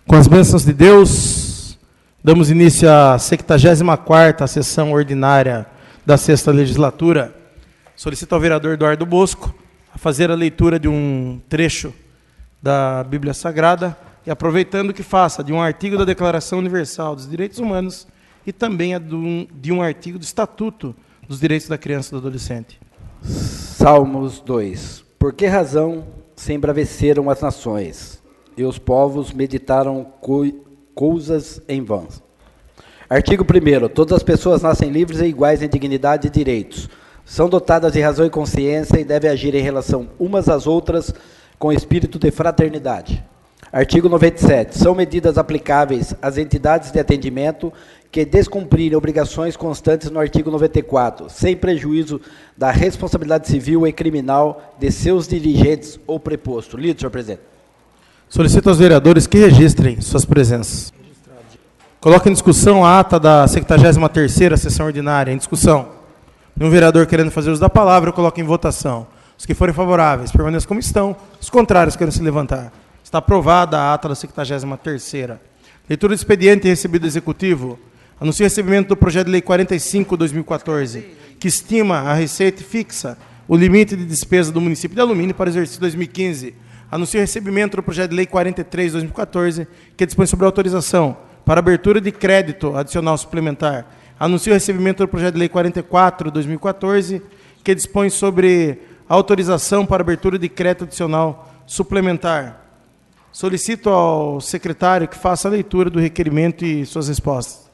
Com as bênçãos de Deus, damos início à 74ª sessão ordinária da 6ª legislatura. Solicito ao vereador Eduardo Bosco a fazer a leitura de um trecho da Bíblia Sagrada e aproveitando que faça de um artigo da Declaração Universal dos Direitos Humanos e também de um artigo do Estatuto dos Direitos da Criança e do Adolescente. Salmos 2. Por que razão se embraveceram as nações, e os povos meditaram coisas em vão? Artigo 1º. Todas as pessoas nascem livres e iguais em dignidade e direitos. São dotadas de razão e consciência e devem agir em relação umas às outras com espírito de fraternidade. Artigo 97. São medidas aplicáveis às entidades de atendimento que descumprirem obrigações constantes no artigo 94, sem prejuízo da responsabilidade civil e criminal de seus dirigentes ou preposto. Lido, senhor presidente. Solicito aos vereadores que registrem suas presenças. Coloque em discussão a ata da 73ª sessão ordinária. Em discussão. Nenhum vereador querendo fazer uso da palavra, eu coloco em votação. Os que forem favoráveis, permaneçam como estão. Os contrários, querem se levantar. Está aprovada a ata da 73ª. Leitura do expediente recebido do Executivo. Anuncio o recebimento do projeto de lei 45/2014, que estima a receita e fixa o limite de despesa do município de Alumínio para o exercício 2015. Anuncio o recebimento do projeto de lei 43/2014, que dispõe sobre a autorização para abertura de crédito adicional suplementar. Anuncio o recebimento do projeto de lei 44/2014, que dispõe sobre autorização para abertura de crédito adicional suplementar. Solicito ao secretário que faça a leitura do requerimento e suas respostas.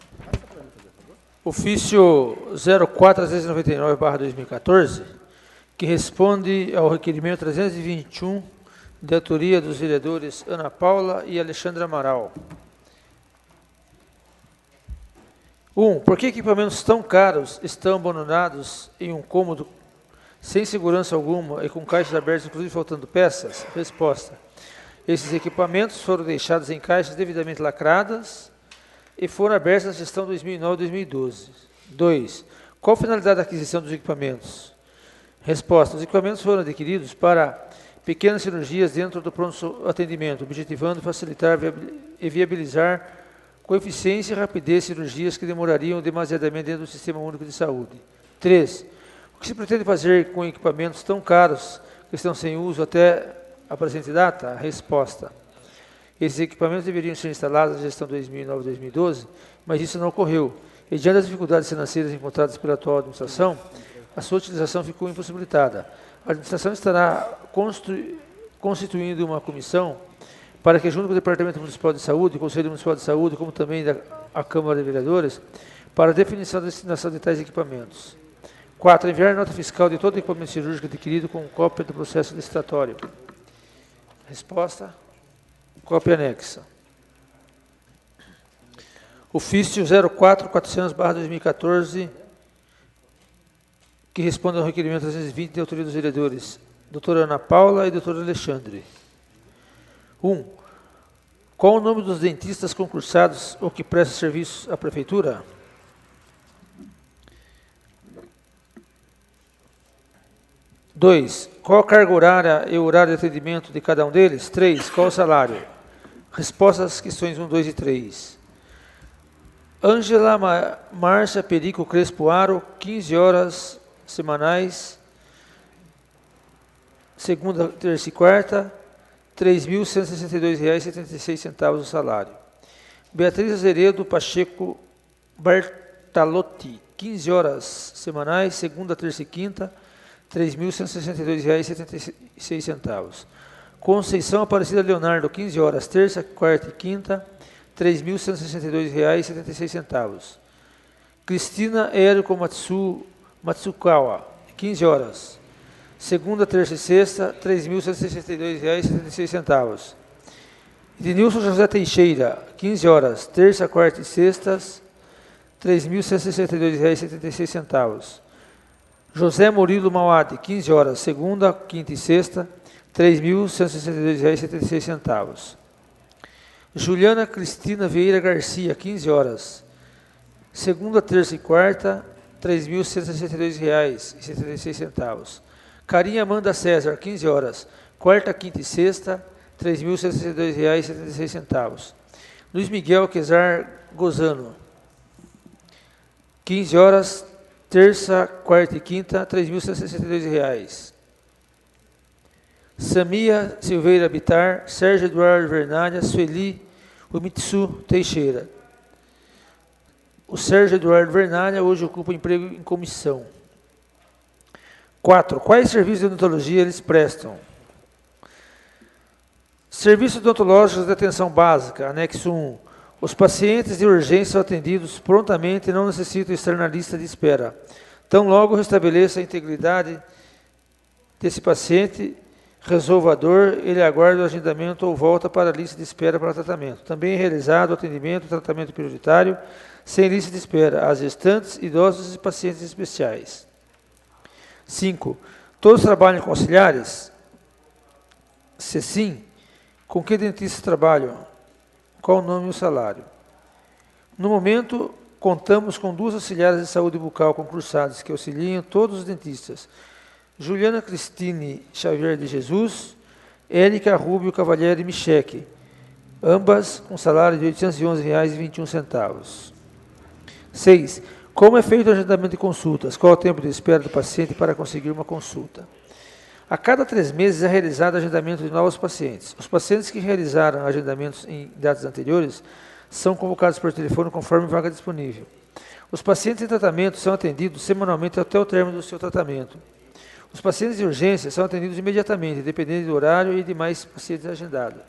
Ofício 04-399/2014, que responde ao requerimento 321, de autoria dos vereadores Ana Paula e Alexandre Amaral. 1. Por que equipamentos tão caros estão abandonados em um cômodo sem segurança alguma e com caixas abertas, inclusive faltando peças? Resposta. Esses equipamentos foram deixados em caixas devidamente lacradas e foram abertos na gestão 2009-2012. 2. Qual a finalidade da aquisição dos equipamentos? Resposta. Os equipamentos foram adquiridos para pequenas cirurgias dentro do pronto atendimento, objetivando facilitar e viabilizar com eficiência e rapidez cirurgias que demorariam demasiadamente dentro do Sistema Único de Saúde. 3. O que se pretende fazer com equipamentos tão caros que estão sem uso até a presente data? Resposta. Esses equipamentos deveriam ser instalados na gestão 2009-2012, mas isso não ocorreu. E diante das dificuldades financeiras encontradas pela atual administração, a sua utilização ficou impossibilitada. A administração estará constituindo uma comissão para que, junto com o Departamento Municipal de Saúde, o Conselho Municipal de Saúde, como também a Câmara de Vereadores, para a definição da destinação de tais equipamentos. 4. Enviar nota fiscal de todo equipamento cirúrgico adquirido com cópia do processo licitatório. Resposta. Cópia anexa. Ofício 04-400/2014, que responde ao requerimento 320 de autoria dos vereadores doutora Ana Paula e doutor Alexandre. 1. Qual o nome dos dentistas concursados ou que prestam serviços à Prefeitura? Dois. Qual a carga horária e o horário de atendimento de cada um deles? 3. Qual o salário? Resposta às questões 1, 2 e 3. Ângela Márcia Perico Crespo Aro, 15 horas semanais, segunda, terça e quarta, R$ 3.162,76 o salário. Beatriz Azeredo Pacheco Bartalotti, 15 horas semanais, segunda, terça e quinta, R$ 3.162,76. Conceição Aparecida Leonardo, 15 horas, terça, quarta e quinta, R$ 3.162,76. Cristina Érico Matsukawa, 15 horas, segunda, terça e sexta, R$ 3.162,76. Edenilson José Teixeira, 15 horas, terça, quarta e sextas, R$ 3.162,76. José Murilo Mauad, 15 horas, segunda, quinta e sexta, R$ 3.162,76. Juliana Cristina Vieira Garcia, 15 horas, segunda, terça e quarta, R$ 3.162,76. Carinha Amanda César, 15 horas, quarta, quinta e sexta, R$ 3.162,76. Luiz Miguel Quesar Gozano, 15 horas, terça, quarta e quinta, R$ 3.162. Samia Silveira Bitar, Sérgio Eduardo Vernalha, Sueli Umitsu Teixeira. O Sérgio Eduardo Vernalha hoje ocupa emprego em comissão. 4. Quais serviços de odontologia eles prestam? Serviços odontológicos de atenção básica, anexo 1. Os pacientes de urgência são atendidos prontamente e não necessitam estar na lista de espera. Tão logo restabeleça a integridade desse paciente, resolva a dor, ele aguarda o agendamento ou volta para a lista de espera para tratamento. Também é realizado o atendimento e tratamento prioritário, sem lista de espera, às gestantes, idosos e pacientes especiais. 5. Todos trabalham com auxiliares? Se sim, com que dentistas trabalham? Qual o nome e o salário? No momento, contamos com 2 auxiliares de saúde bucal concursadas que auxiliam todos os dentistas. Juliana Cristine Xavier de Jesus, Érica Rubio Cavalieri Micheque, ambas com salário de R$ 811,21. 6. Como é feito o agendamento de consultas? Qual é o tempo de espera do paciente para conseguir uma consulta? A cada 3 meses é realizado o agendamento de novos pacientes. Os pacientes que realizaram agendamentos em datas anteriores são convocados por telefone conforme vaga disponível. Os pacientes em tratamento são atendidos semanalmente até o término do seu tratamento. Os pacientes de urgência são atendidos imediatamente, dependendo do horário e de mais pacientes agendados.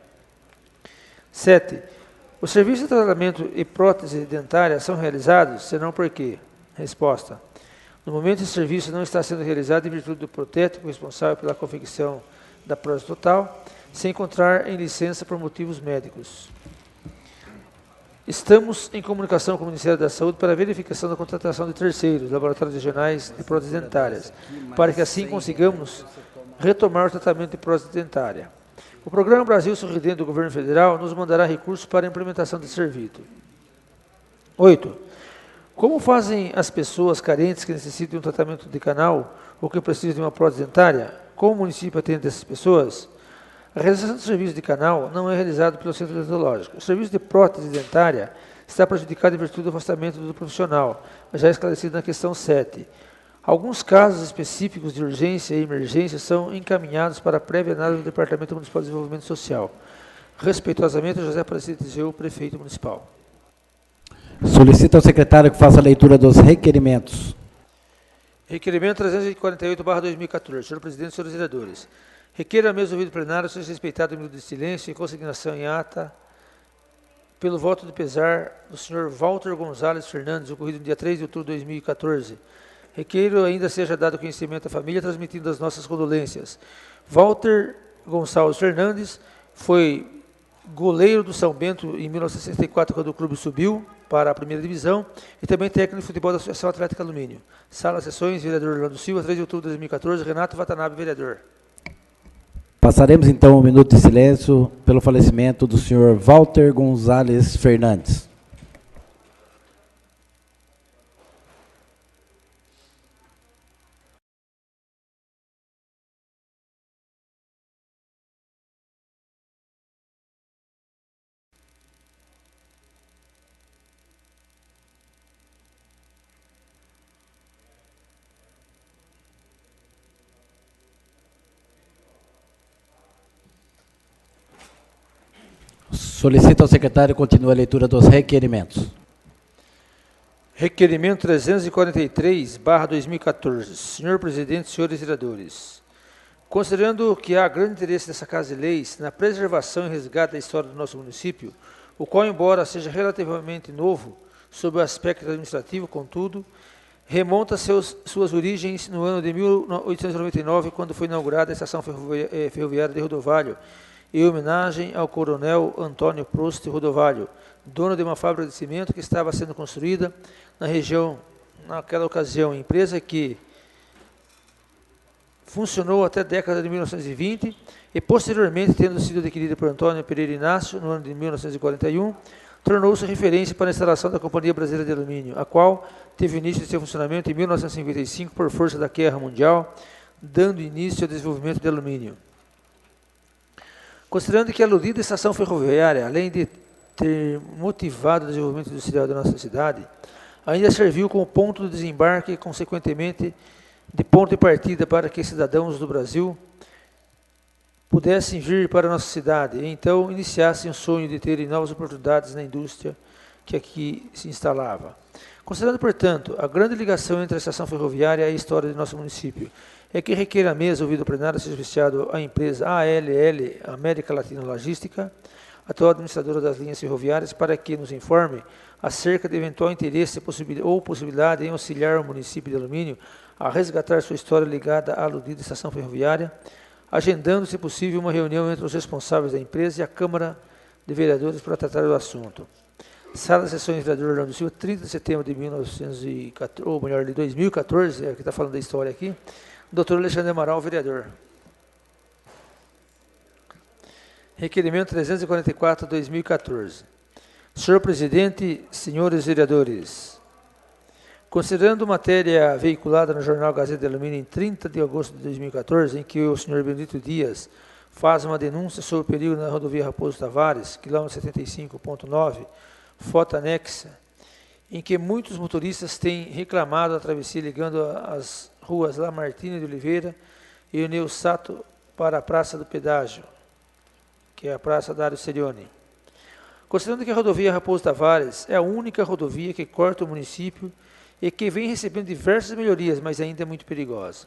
7. Os serviços de tratamento e prótese dentária são realizados, senão por quê? Resposta. No momento, esse serviço não está sendo realizado em virtude do protético responsável pela confecção da prótese total, sem encontrar em licença por motivos médicos. Estamos em comunicação com o Ministério da Saúde para a verificação da contratação de terceiros, laboratórios regionais de próteses dentárias, para que assim consigamos retomar o tratamento de prótese dentária. O Programa Brasil Sorridente do Governo Federal nos mandará recursos para a implementação desse serviço. 8. Como fazem as pessoas carentes que necessitam de um tratamento de canal ou que precisam de uma prótese dentária? Como o município atende essas pessoas? A realização do serviço de canal não é realizado pelo centro odontológico. O serviço de prótese dentária está prejudicado em virtude do afastamento do profissional, já esclarecido na questão 7. Alguns casos específicos de urgência e emergência são encaminhados para a prévia análise do Departamento Municipal de Desenvolvimento Social. Respeitosamente, José Aparecido Tizeu, Prefeito Municipal. Solicita ao secretário que faça a leitura dos requerimentos. Requerimento 348/2014. Senhor Presidente, senhores vereadores. Requeiro a mesa do ouvido plenário seja respeitado o minuto de silêncio e consignação em ata pelo voto de pesar do senhor Walter Gonzalez Fernandes, ocorrido no dia 3 de outubro de 2014. Requeiro ainda seja dado conhecimento à família, transmitindo as nossas condolências. Walter Gonçalves Fernandes foi goleiro do São Bento em 1964, quando o clube subiu para a primeira divisão, e também técnico de futebol da Associação Atlética Alumínio. Sala Sessões, vereador Orlando Silva, 3 de outubro de 2014, Renato Watanabe, vereador. Passaremos então um minuto de silêncio pelo falecimento do senhor Walter Gonzalez Fernandes. Solicito ao secretário que continue a leitura dos requerimentos. Requerimento 343/2014. Senhor Presidente, senhores vereadores, considerando que há grande interesse dessa Casa de Leis na preservação e resgate da história do nosso município, o qual, embora seja relativamente novo sob o aspecto administrativo, contudo, remonta suas origens no ano de 1899, quando foi inaugurada a Estação Ferroviária de Rodovalho, em homenagem ao coronel Antônio Prost Rodovalho, dono de uma fábrica de cimento que estava sendo construída na região, naquela ocasião, empresa que funcionou até a década de 1920 e, posteriormente, tendo sido adquirida por Antônio Pereira Inácio, no ano de 1941, tornou-se referência para a instalação da Companhia Brasileira de Alumínio, a qual teve início de seu funcionamento em 1955 por força da Guerra Mundial, dando início ao desenvolvimento de alumínio. Considerando que a aludida estação ferroviária, além de ter motivado o desenvolvimento industrial da nossa cidade, ainda serviu como ponto de desembarque e, consequentemente, de ponto de partida para que cidadãos do Brasil pudessem vir para a nossa cidade e então iniciassem o sonho de terem novas oportunidades na indústria que aqui se instalava. Considerando, portanto, a grande ligação entre a estação ferroviária e a história do nosso município, é que requer a mesa ouvido plenário seja oficiado à empresa ALL América Latina Logística, atual administradora das linhas ferroviárias, para que nos informe acerca de eventual interesse ou possibilidade em auxiliar o município de Alumínio a resgatar sua história ligada à aludida estação ferroviária, agendando, se possível, uma reunião entre os responsáveis da empresa e a Câmara de Vereadores para tratar do assunto. Sala de Sessões, vereador Orlando Silva, 30 de setembro de 1914, ou melhor, de 2014, é que está falando da história aqui, doutor Alexandre Amaral, vereador. Requerimento 344/2014. Senhor presidente, senhores vereadores, considerando matéria veiculada no jornal Gazeta de Alumínio em 30 de agosto de 2014, em que o senhor Benedito Dias faz uma denúncia sobre o perigo na rodovia Raposo Tavares, quilômetro 75.9, foto anexa, em que muitos motoristas têm reclamado a travessia ligando as ruas Lamartine de Oliveira e o Neusato para a Praça do Pedágio, que é a Praça Dário Serione. Considerando que a rodovia Raposo Tavares é a única rodovia que corta o município e que vem recebendo diversas melhorias, mas ainda é muito perigosa.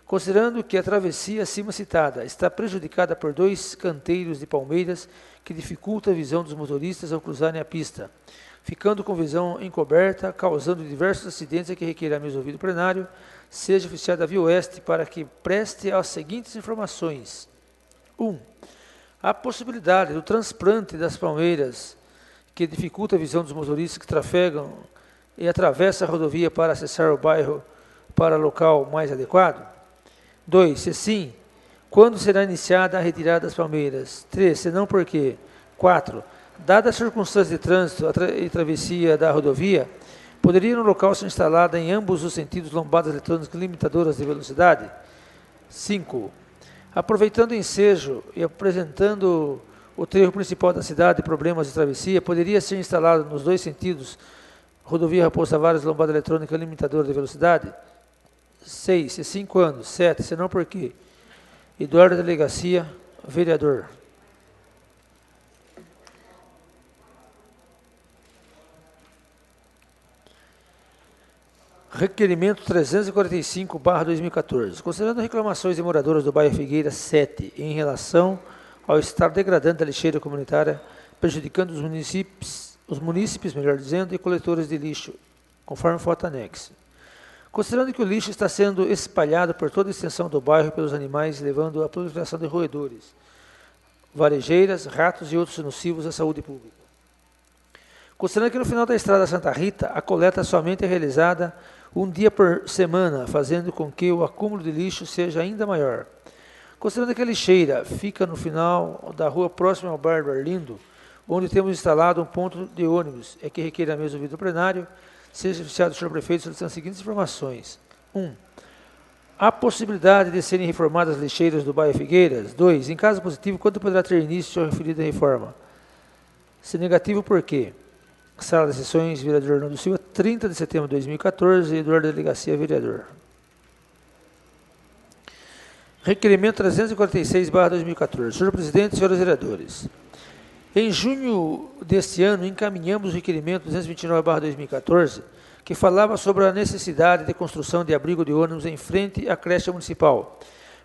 Considerando que a travessia acima citada está prejudicada por 2 canteiros de palmeiras que dificultam a visão dos motoristas ao cruzarem a pista, ficando com visão encoberta, causando diversos acidentes a que requer a mesa ouvido plenário, seja oficiado da Via Oeste para que preste as seguintes informações. 1. A possibilidade do transplante das palmeiras que dificulta a visão dos motoristas que trafegam e atravessam a rodovia para acessar o bairro para local mais adequado. 2. Se sim, quando será iniciada a retirada das palmeiras? 3. Se não, por quê? 4. Dada as circunstâncias de trânsito e travessia da rodovia, poderia no local ser instalada em ambos os sentidos lombadas eletrônicas limitadoras de velocidade? 5. Aproveitando o ensejo e apresentando o trevo principal da cidade e problemas de travessia, poderia ser instalado nos 2 sentidos rodovia Raposo Tavares, lombada eletrônica limitadora de velocidade? 6. Se 5 anos. 7. Se não, por quê? Eduardo Delegacia, vereador. Requerimento 345/2014. Considerando reclamações de moradores do bairro Figueira 7 em relação ao estado degradante da lixeira comunitária, prejudicando os munícipes, melhor dizendo, e coletores de lixo, conforme foto anexa. Considerando que o lixo está sendo espalhado por toda a extensão do bairro pelos animais, levando à proliferação de roedores, varejeiras, ratos e outros nocivos à saúde pública. Considerando que no final da estrada Santa Rita, a coleta somente é realizada um dia por semana, fazendo com que o acúmulo de lixo seja ainda maior. Considerando que a lixeira fica no final da rua próxima ao bar do Arlindo, onde temos instalado um ponto de ônibus, é que requer a mesa ouvido do plenário, seja oficiado do senhor prefeito solicitando as seguintes informações. 1. Há possibilidade de serem reformadas as lixeiras do bairro Figueiras? 2. Em caso positivo, quando poderá ter início a referida reforma? Se negativo, por quê? Sala de Sessões, vereador Orlando Silva, 30 de setembro de 2014, Eduardo Delegacia, vereador. Requerimento 346/2014. Senhor presidente, senhores vereadores, em junho deste ano, encaminhamos o requerimento 229/2014, que falava sobre a necessidade de construção de abrigo de ônibus em frente à creche municipal,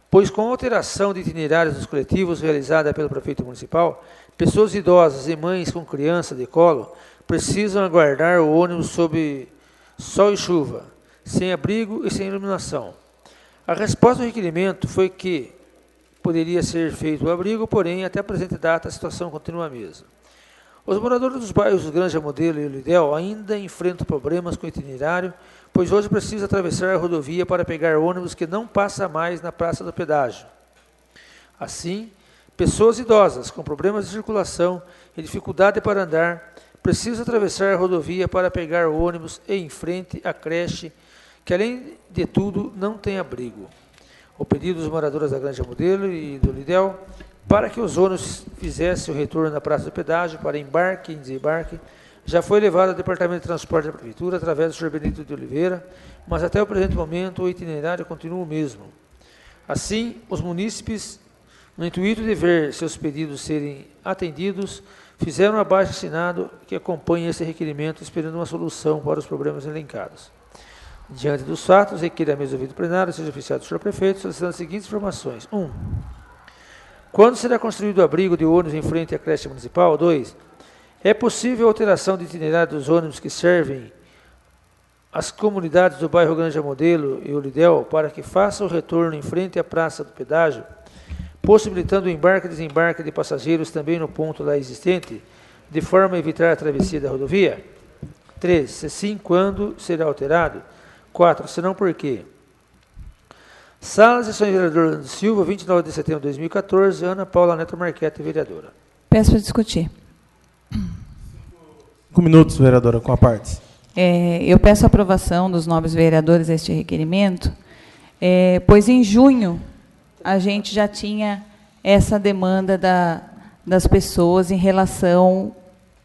pois com a alteração de itinerários dos coletivos realizada pelo prefeito municipal, pessoas idosas e mães com criança de colo precisam aguardar o ônibus sob sol e chuva, sem abrigo e sem iluminação. A resposta ao requerimento foi que poderia ser feito o abrigo, porém, até a presente data, a situação continua a mesma. Os moradores dos bairros Granja Modelo e Lidel ainda enfrentam problemas com o itinerário, pois hoje precisam atravessar a rodovia para pegar ônibus que não passa mais na Praça do Pedágio. Assim, pessoas idosas com problemas de circulação e dificuldade para andar precisam atravessar a rodovia para pegar o ônibus em frente à creche, que, além de tudo, não tem abrigo. O pedido dos moradores da Granja Modelo e do Lidel para que os ônibus fizessem o retorno na praça do pedágio para embarque e desembarque, já foi levado ao Departamento de Transporte da Prefeitura através do Sr. Benito de Oliveira, mas até o presente momento o itinerário continua o mesmo. Assim, os munícipes, no intuito de ver seus pedidos serem atendidos, fizeram um abaixo-assinado que acompanha esse requerimento, esperando uma solução para os problemas elencados. Diante dos fatos, requer a mesa do plenário seja oficiado do Sr. Prefeito, solicitando as seguintes informações. 1. Quando será construído o abrigo de ônibus em frente à creche municipal? 2. É possível a alteração de itinerário dos ônibus que servem as comunidades do bairro Granja Modelo e Olidel para que faça o retorno em frente à praça do pedágio, possibilitando o embarque e desembarque de passageiros também no ponto lá existente, de forma a evitar a travessia da rodovia? 3. Se sim, quando será alterado? 4. Se não, por quê? Sala de sessões, vereador Orlando Silva, 29 de setembro de 2014, Ana Paula Neto Marquete, vereadora. Peço para discutir. 5 minutos, vereadora, com a parte. Eu peço a aprovação dos nobres vereadores a este requerimento, pois em junho a gente já tinha essa demanda das pessoas em relação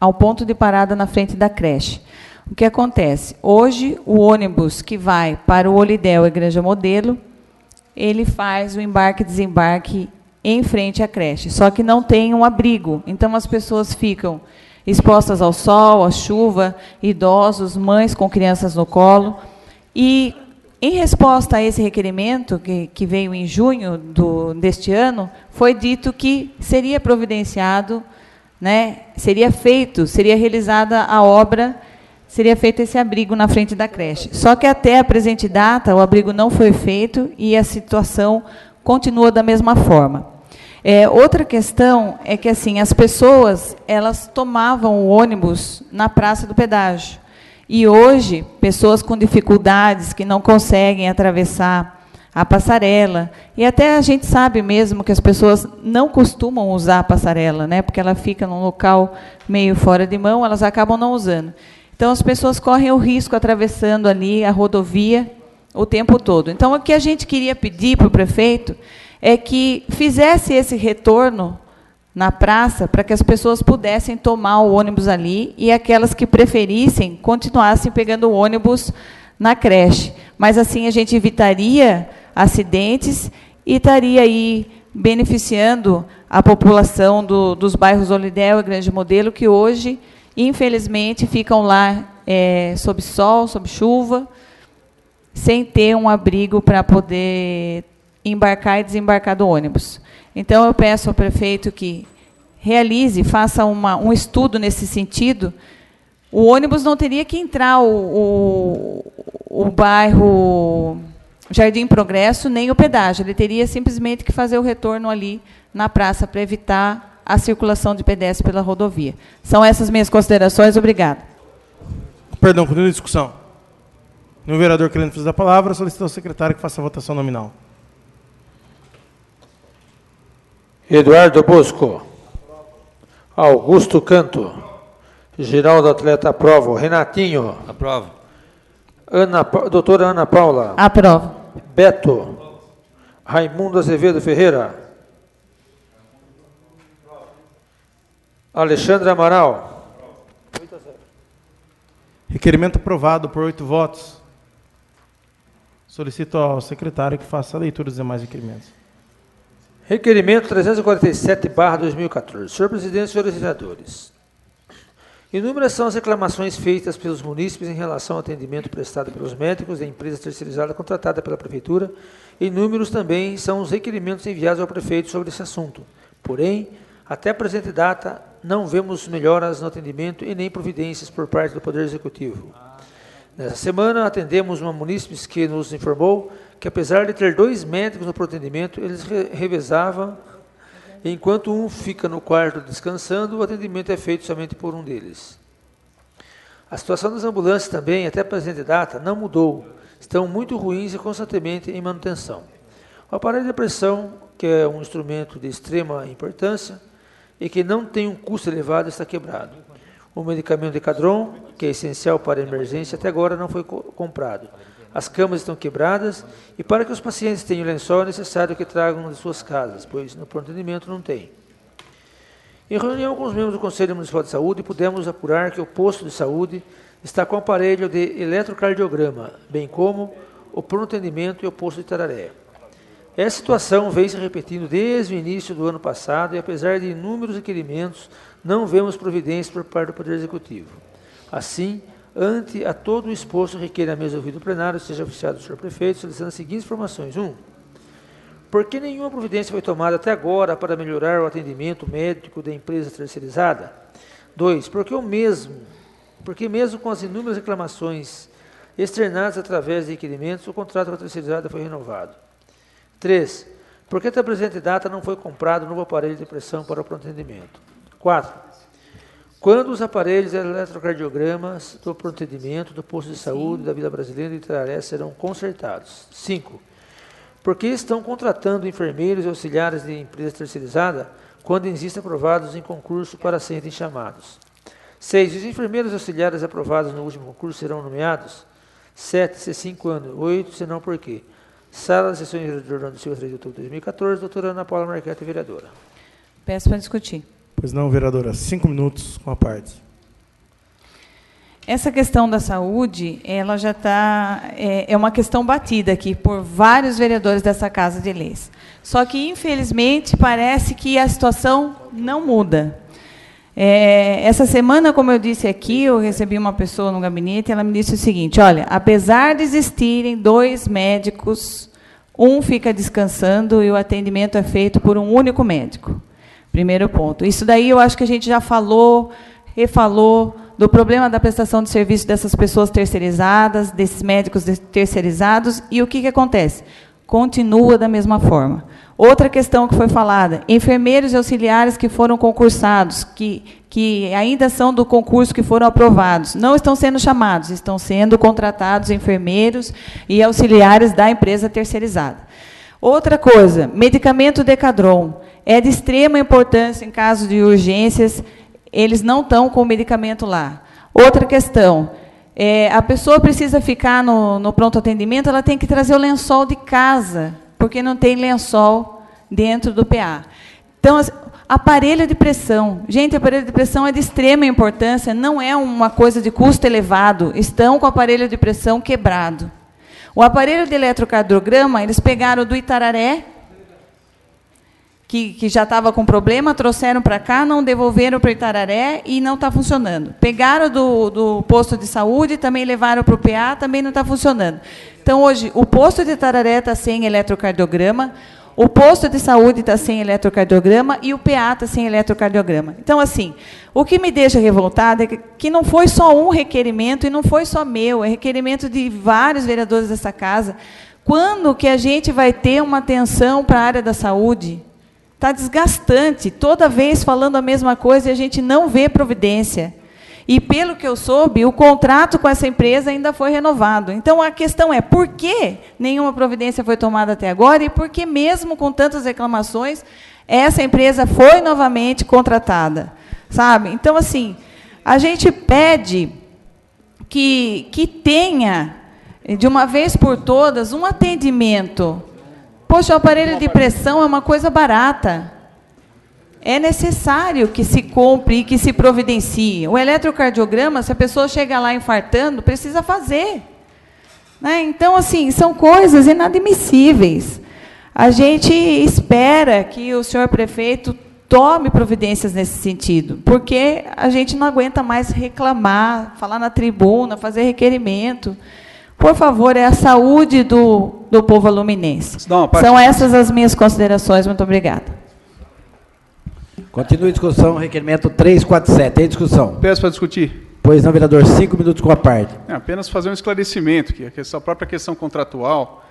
ao ponto de parada na frente da creche. O que acontece? Hoje, o ônibus que vai para o Olidel e Granja Modelo, ele faz o embarque e desembarque em frente à creche, só que não tem um abrigo. Então, as pessoas ficam expostas ao sol, à chuva, idosos, mães com crianças no colo. E, em resposta a esse requerimento, que veio em junho deste ano, foi dito que seria providenciado, né, seria realizada a obra, seria feito esse abrigo na frente da creche. Só que até a presente data, o abrigo não foi feito e a situação continua da mesma forma. Outra questão é que, assim, as pessoas, elas tomavam o ônibus na praça do pedágio. E hoje, pessoas com dificuldades, que não conseguem atravessar a passarela, e até a gente sabe mesmo que as pessoas não costumam usar a passarela, né, porque ela fica num local meio fora de mão, elas acabam não usando. Então, as pessoas correm o risco atravessando ali a rodovia o tempo todo. Então, o que a gente queria pedir para o prefeito é que fizesse esse retorno na praça para que as pessoas pudessem tomar o ônibus ali e aquelas que preferissem continuassem pegando o ônibus na creche. Mas, assim, a gente evitaria acidentes e estaria aí beneficiando a população dos bairros Olidel e Grande Modelo, que hoje, infelizmente, ficam lá sob sol, sob chuva, sem ter um abrigo para poder embarcar e desembarcar do ônibus. Então, eu peço ao prefeito que realize, faça um estudo nesse sentido. O ônibus não teria que entrar o bairro Jardim Progresso, nem o pedágio. Ele teria simplesmente que fazer o retorno ali na praça para evitar a circulação de pedestres pela rodovia. São essas minhas considerações. Obrigada. Perdão, continua a discussão. Nenhum vereador querendo fazer a palavra, solicito ao secretário que faça a votação nominal. Eduardo Bosco. Augusto Canto. Geraldo Atleta, aprovo. Renatinho. Aprovo. Doutora Ana Paula. Aprovo. Beto. Raimundo Azevedo Ferreira. Alexandre Amaral. Requerimento aprovado por 8 votos. Solicito ao secretário que faça a leitura dos demais requerimentos. Requerimento 347/2014. Senhor presidente, senhores senadores. Inúmeras são as reclamações feitas pelos munícipes em relação ao atendimento prestado pelos médicos da empresa terceirizada contratada pela Prefeitura. Inúmeros também são os requerimentos enviados ao prefeito sobre esse assunto. Porém, até a presente data, não vemos melhoras no atendimento e nem providências por parte do Poder Executivo. Nessa semana, atendemos uma munícipe que nos informou que, apesar de ter 2 médicos no atendimento, eles revezavam. Enquanto um fica no quarto descansando, o atendimento é feito somente por um deles. A situação das ambulâncias também, até a presente data, não mudou. Estão muito ruins e constantemente em manutenção. O aparelho de pressão, que é um instrumento de extrema importância e que não tem um custo elevado, está quebrado. O medicamento Decadron, que é essencial para a emergência, até agora não foi comprado. as camas estão quebradas, e para que os pacientes tenham lençol é necessário que tragam de suas casas, pois no pronto atendimento não tem. Em reunião com os membros do Conselho Municipal de Saúde, pudemos apurar que o posto de saúde está com aparelho de eletrocardiograma, bem como o pronto atendimento e o posto de Itararé. Essa situação vem se repetindo desde o início do ano passado e, apesar de inúmeros requerimentos, não vemos providências por parte do Poder Executivo. Assim, ante a todo o exposto, requer a mesa ouvida do plenário, seja oficiado do senhor prefeito, solicitando as seguintes informações. 1. Por que nenhuma providência foi tomada até agora para melhorar o atendimento médico da empresa terceirizada? 2. Porque mesmo com as inúmeras reclamações externadas através de requerimentos, o contrato com a terceirizada foi renovado. 3. Por que até a presente data não foi comprado um novo aparelho de pressão para o pronto atendimento? 4. Quando os aparelhos eletrocardiogramas do pronto atendimento, do posto de saúde, da Vila Brasileira e de Itararé serão consertados? 5. Por que estão contratando enfermeiros e auxiliares de empresa terceirizada quando existem aprovados em concurso para serem chamados? 6. Os enfermeiros auxiliares aprovados no último concurso serão nomeados? 7. Se 5 anos. 8. Se não, por quê? Sala das Sessões de Orlando Silva, 3 de outubro de 2014, doutora Ana Paula Marquete, vereadora. Peço para discutir. Pois não, vereadora. 5 minutos com a parte. Essa questão da saúde, ela já está... É uma questão batida aqui por vários vereadores dessa Casa de Leis. Só que, infelizmente, parece que a situação não muda. Essa semana, como eu disse aqui, eu recebi uma pessoa no gabinete e ela me disse o seguinte: olha, apesar de existirem 2 médicos, um fica descansando e o atendimento é feito por um único médico. Primeiro ponto. Isso daí eu acho que a gente já falou, refalou, do problema da prestação de serviço dessas pessoas terceirizadas, desses médicos terceirizados, e o que acontece? Continua da mesma forma. Outra questão que foi falada, enfermeiros e auxiliares que foram concursados, que ainda são do concurso que foram aprovados, não estão sendo chamados, estão sendo contratados enfermeiros e auxiliares da empresa terceirizada. Outra coisa, medicamento Decadron, é de extrema importância em caso de urgências, eles não estão com o medicamento lá. Outra questão, a pessoa precisa ficar no pronto atendimento, ela tem que trazer o lençol de casa, porque não tem lençol dentro do PA. Então, aparelho de pressão. Gente, aparelho de pressão é de extrema importância, não é uma coisa de custo elevado, estão com o aparelho de pressão quebrado. O aparelho de eletrocardiograma, eles pegaram do Itararé, que já estava com problema, trouxeram para cá, não devolveram para o Itararé e não está funcionando. Pegaram do posto de saúde, também levaram para o PA, também não está funcionando. Então, hoje, o posto de Itararé está sem eletrocardiograma, o posto de saúde está sem eletrocardiograma e o PA está sem eletrocardiograma. Então, assim, o que me deixa revoltada é que não foi só um requerimento e não foi só meu, é requerimento de vários vereadores dessa casa. Quando que a gente vai ter uma atenção para a área da saúde? Está desgastante, toda vez falando a mesma coisa e a gente não vê providência. E, pelo que eu soube, o contrato com essa empresa ainda foi renovado. Então, a questão é, por que nenhuma providência foi tomada até agora e por que, mesmo com tantas reclamações, essa empresa foi novamente contratada? Sabe? Então, assim, a gente pede que tenha, de uma vez por todas, um atendimento. Poxa, o aparelho de pressão é uma coisa barata. É necessário que se compre e que se providencie. O eletrocardiograma, se a pessoa chega lá infartando, precisa fazer. Né? Então, assim, são coisas inadmissíveis. A gente espera que o senhor prefeito tome providências nesse sentido, porque a gente não aguenta mais reclamar, falar na tribuna, fazer requerimento. Por favor, é a saúde do povo aluminense. São essas as minhas considerações. Muito obrigada. Continua a discussão, requerimento 347. Tem discussão? Peço para discutir. Pois não, vereador, 5 minutos com a parte. Apenas fazer um esclarecimento, que a própria questão contratual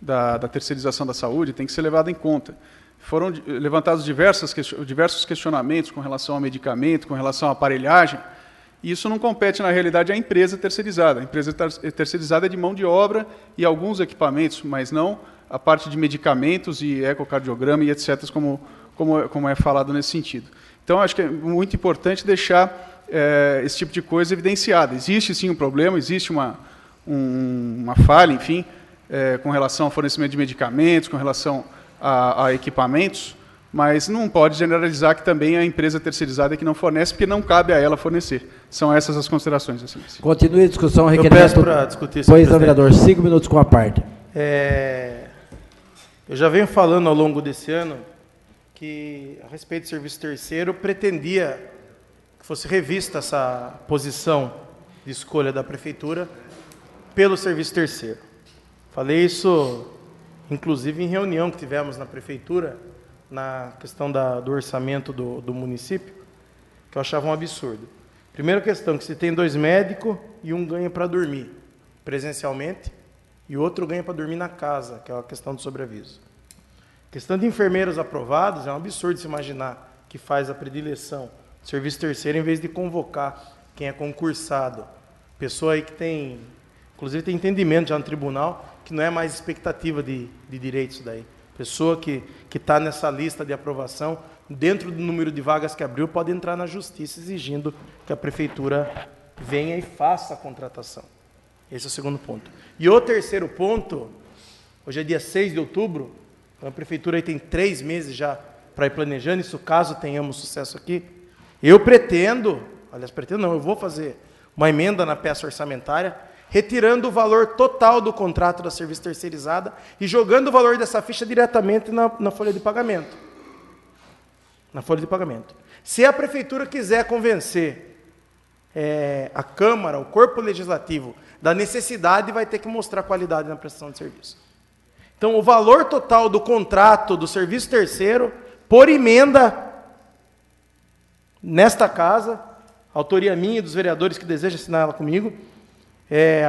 da terceirização da saúde tem que ser levada em conta. Foram levantados diversos questionamentos com relação ao medicamento, com relação à aparelhagem, e isso não compete, na realidade, à empresa terceirizada. A empresa terceirizada é de mão de obra e alguns equipamentos, mas não a parte de medicamentos e ecocardiograma e etc., como é falado nesse sentido. Então, acho que é muito importante deixar esse tipo de coisa evidenciada. Existe, sim, um problema, existe uma falha, enfim, com relação ao fornecimento de medicamentos, com relação a equipamentos, mas não pode generalizar que também a empresa terceirizada é que não fornece, porque não cabe a ela fornecer. São essas as considerações, Excelência. Continue a discussão, Eu requerimento. peço para discutir isso. Pois, vereador, 5 minutos com a parte. Eu já venho falando ao longo desse ano que, a respeito do serviço terceiro, pretendia que fosse revista essa posição de escolha da Prefeitura pelo serviço terceiro. Falei isso, inclusive, em reunião que tivemos na Prefeitura, na questão do orçamento do município, que eu achava um absurdo. Primeira questão, que se tem 2 médicos e um ganha para dormir presencialmente e o outro ganha para dormir na casa, que é a questão do sobreaviso. Questão de enfermeiros aprovados, é um absurdo se imaginar que faz a predileção do serviço terceiro em vez de convocar quem é concursado. Pessoa aí que tem, inclusive tem entendimento já no tribunal, que não é mais expectativa de direito isso daí. Pessoa que está nessa lista de aprovação, dentro do número de vagas que abriu, pode entrar na justiça exigindo que a Prefeitura venha e faça a contratação. Esse é o segundo ponto. E o terceiro ponto, hoje é dia 6 de outubro, então a Prefeitura aí tem 3 meses já para ir planejando, isso caso tenhamos sucesso aqui. Eu vou fazer uma emenda na peça orçamentária, retirando o valor total do contrato da serviço terceirizada e jogando o valor dessa ficha diretamente na folha de pagamento. Na folha de pagamento. Se a Prefeitura quiser convencer a Câmara, o Corpo Legislativo, da necessidade, vai ter que mostrar qualidade na prestação de serviço. Então, o valor total do contrato do serviço terceiro, por emenda, nesta casa, autoria minha e dos vereadores que desejam assinar ela comigo,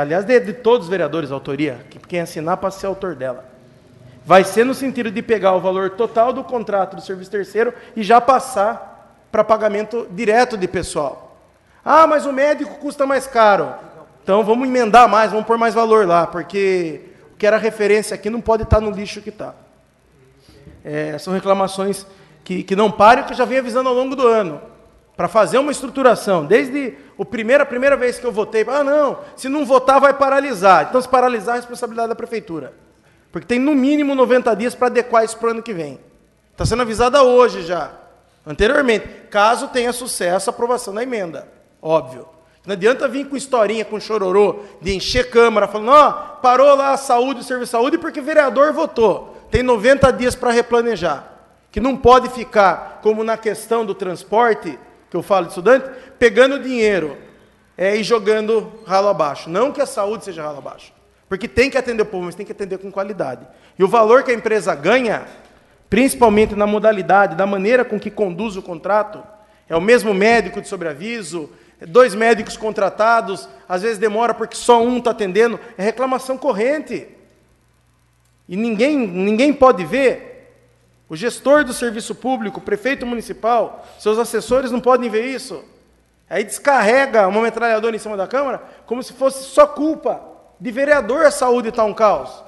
aliás, de todos os vereadores, a autoria, que quem assinar passa a ser autor dela. Vai ser no sentido de pegar o valor total do contrato do serviço terceiro e já passar para pagamento direto de pessoal. Ah, mas o médico custa mais caro. Então vamos emendar mais, vamos pôr mais valor lá, porque o que era referência aqui não pode estar no lixo que está. São reclamações que não param, que eu já venho avisando ao longo do ano. Para fazer uma estruturação, desde a primeira vez que eu votei, não, se não votar vai paralisar. Então, se paralisar, é a responsabilidade da Prefeitura. Porque tem no mínimo 90 dias para adequar isso para o ano que vem. Está sendo avisada hoje já, anteriormente, caso tenha sucesso a aprovação da emenda, óbvio. Não adianta vir com historinha, com chororô, de encher câmara, falando, parou lá a saúde, o serviço de saúde, porque o vereador votou. Tem 90 dias para replanejar. Que não pode ficar, como na questão do transporte, que eu falo de estudante, pegando dinheiro e jogando ralo abaixo. Não que a saúde seja ralo abaixo, porque tem que atender o povo, mas tem que atender com qualidade. E o valor que a empresa ganha, principalmente na modalidade, da maneira com que conduz o contrato, é o mesmo médico de sobreaviso, 2 médicos contratados, às vezes demora porque só um está atendendo, é reclamação corrente. E ninguém pode ver. O gestor do serviço público, o prefeito municipal, seus assessores não podem ver isso. Aí descarrega uma metralhadora em cima da Câmara como se fosse só culpa de vereador a saúde está um caos.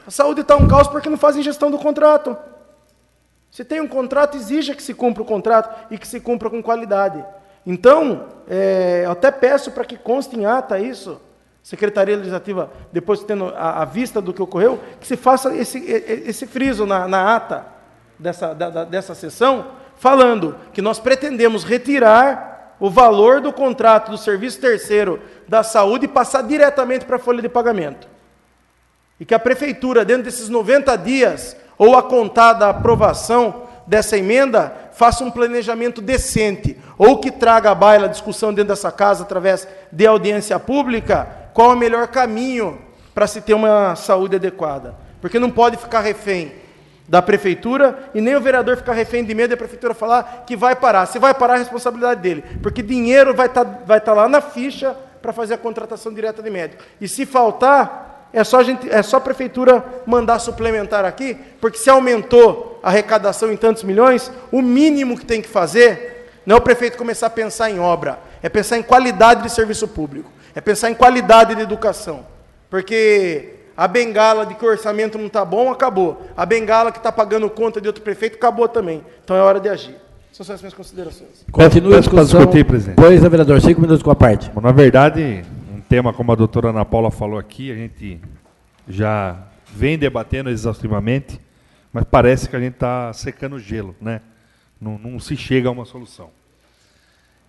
A saúde está um caos porque não fazem gestão do contrato. Se tem um contrato, exija que se cumpra o contrato e que se cumpra com qualidade. Então, eu até peço para que conste em ata isso, Secretaria Legislativa, depois tendo a vista do que ocorreu, que se faça esse friso na ata dessa sessão, falando que nós pretendemos retirar o valor do contrato do serviço terceiro da saúde e passar diretamente para a folha de pagamento. E que a Prefeitura, dentro desses 90 dias, ou a contar da aprovação dessa emenda, faça um planejamento decente, ou que traga à baila a discussão dentro dessa casa, através de audiência pública, qual é o melhor caminho para se ter uma saúde adequada. Porque não pode ficar refém da Prefeitura, e nem o vereador ficar refém de medo da Prefeitura falar que vai parar. Se vai parar, é a responsabilidade dele, porque dinheiro vai tá lá na ficha para fazer a contratação direta de médico. E se faltar, é só a Prefeitura mandar suplementar aqui, porque se aumentou a arrecadação em tantos milhões, o mínimo que tem que fazer não é o prefeito começar a pensar em obra, é pensar em qualidade de serviço público, é pensar em qualidade de educação. Porque a bengala de que o orçamento não está bom, acabou. A bengala que está pagando conta de outro prefeito, acabou também. Então é hora de agir. Essas são as minhas considerações. Continue a discussão. Discutir, presidente. Pois, vereador, 5 minutos com a parte. Bom, na verdade, tema, como a doutora Ana Paula falou aqui, a gente já vem debatendo exaustivamente, mas parece que a gente está secando gelo, né? Não se chega a uma solução.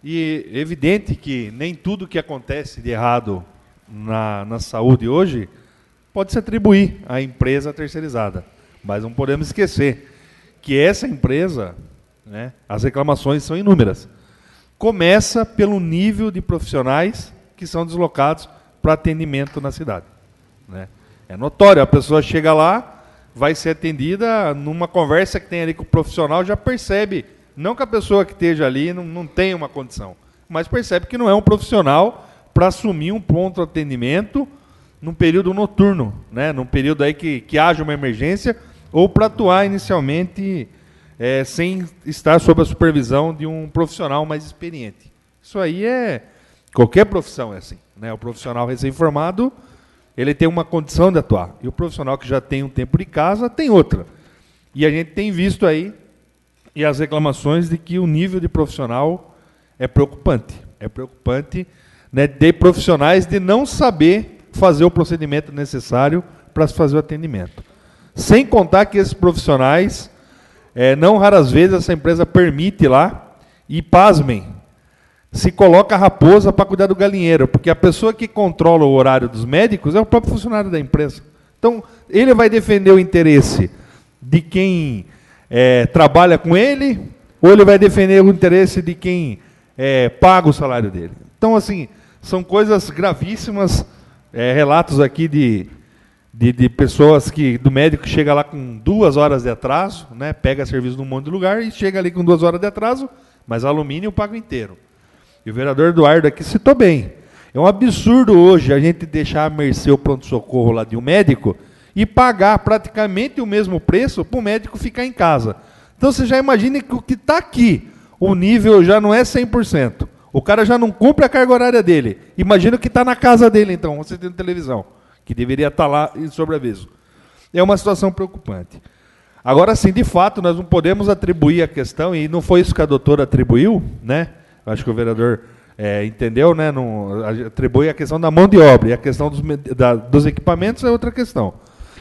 E é evidente que nem tudo que acontece de errado na saúde hoje pode se atribuir à empresa terceirizada. Mas não podemos esquecer que essa empresa, né, as reclamações são inúmeras. Começa pelo nível de profissionais que são deslocados para atendimento na cidade, né? É notório, a pessoa chega lá, vai ser atendida, numa conversa que tem ali com o profissional, já percebe, não que a pessoa que esteja ali não tenha uma condição, mas percebe que não é um profissional para assumir um pronto atendimento num período noturno, né? Num período aí que haja uma emergência, ou para atuar inicialmente sem estar sob a supervisão de um profissional mais experiente. Isso aí qualquer profissão é assim, né? O profissional recém-formado, ele tem uma condição de atuar, e o profissional que já tem um tempo de casa tem outra. E a gente tem visto aí e as reclamações de que o nível de profissional é preocupante. É preocupante, né, de profissionais de não saber fazer o procedimento necessário para se fazer o atendimento. Sem contar que esses profissionais, não raras vezes essa empresa permite lá, e pasmem, se coloca a raposa para cuidar do galinheiro, porque a pessoa que controla o horário dos médicos é o próprio funcionário da empresa. Então, ele vai defender o interesse de quem trabalha com ele, ou ele vai defender o interesse de quem paga o salário dele. Então, assim, são coisas gravíssimas, relatos aqui de pessoas do médico que chega lá com 2 horas de atraso, né, pega serviço num monte de lugar e chega ali com 2 horas de atraso, mas alumínio paga inteiro. E o vereador Eduardo aqui citou bem. É um absurdo hoje a gente deixar à mercê o pronto-socorro lá de um médico e pagar praticamente o mesmo preço para o médico ficar em casa. Então você já imagina que o que está aqui, o nível já não é 100%. O cara já não cumpre a carga horária dele. Imagina o que está na casa dele, então, você tem televisão, que deveria estar lá em sobreaviso. É uma situação preocupante. Agora, sim, de fato, nós não podemos atribuir a questão, e não foi isso que a doutora atribuiu, né? Acho que o vereador entendeu, né? Não, atribui a questão da mão de obra, e a questão dos equipamentos é outra questão.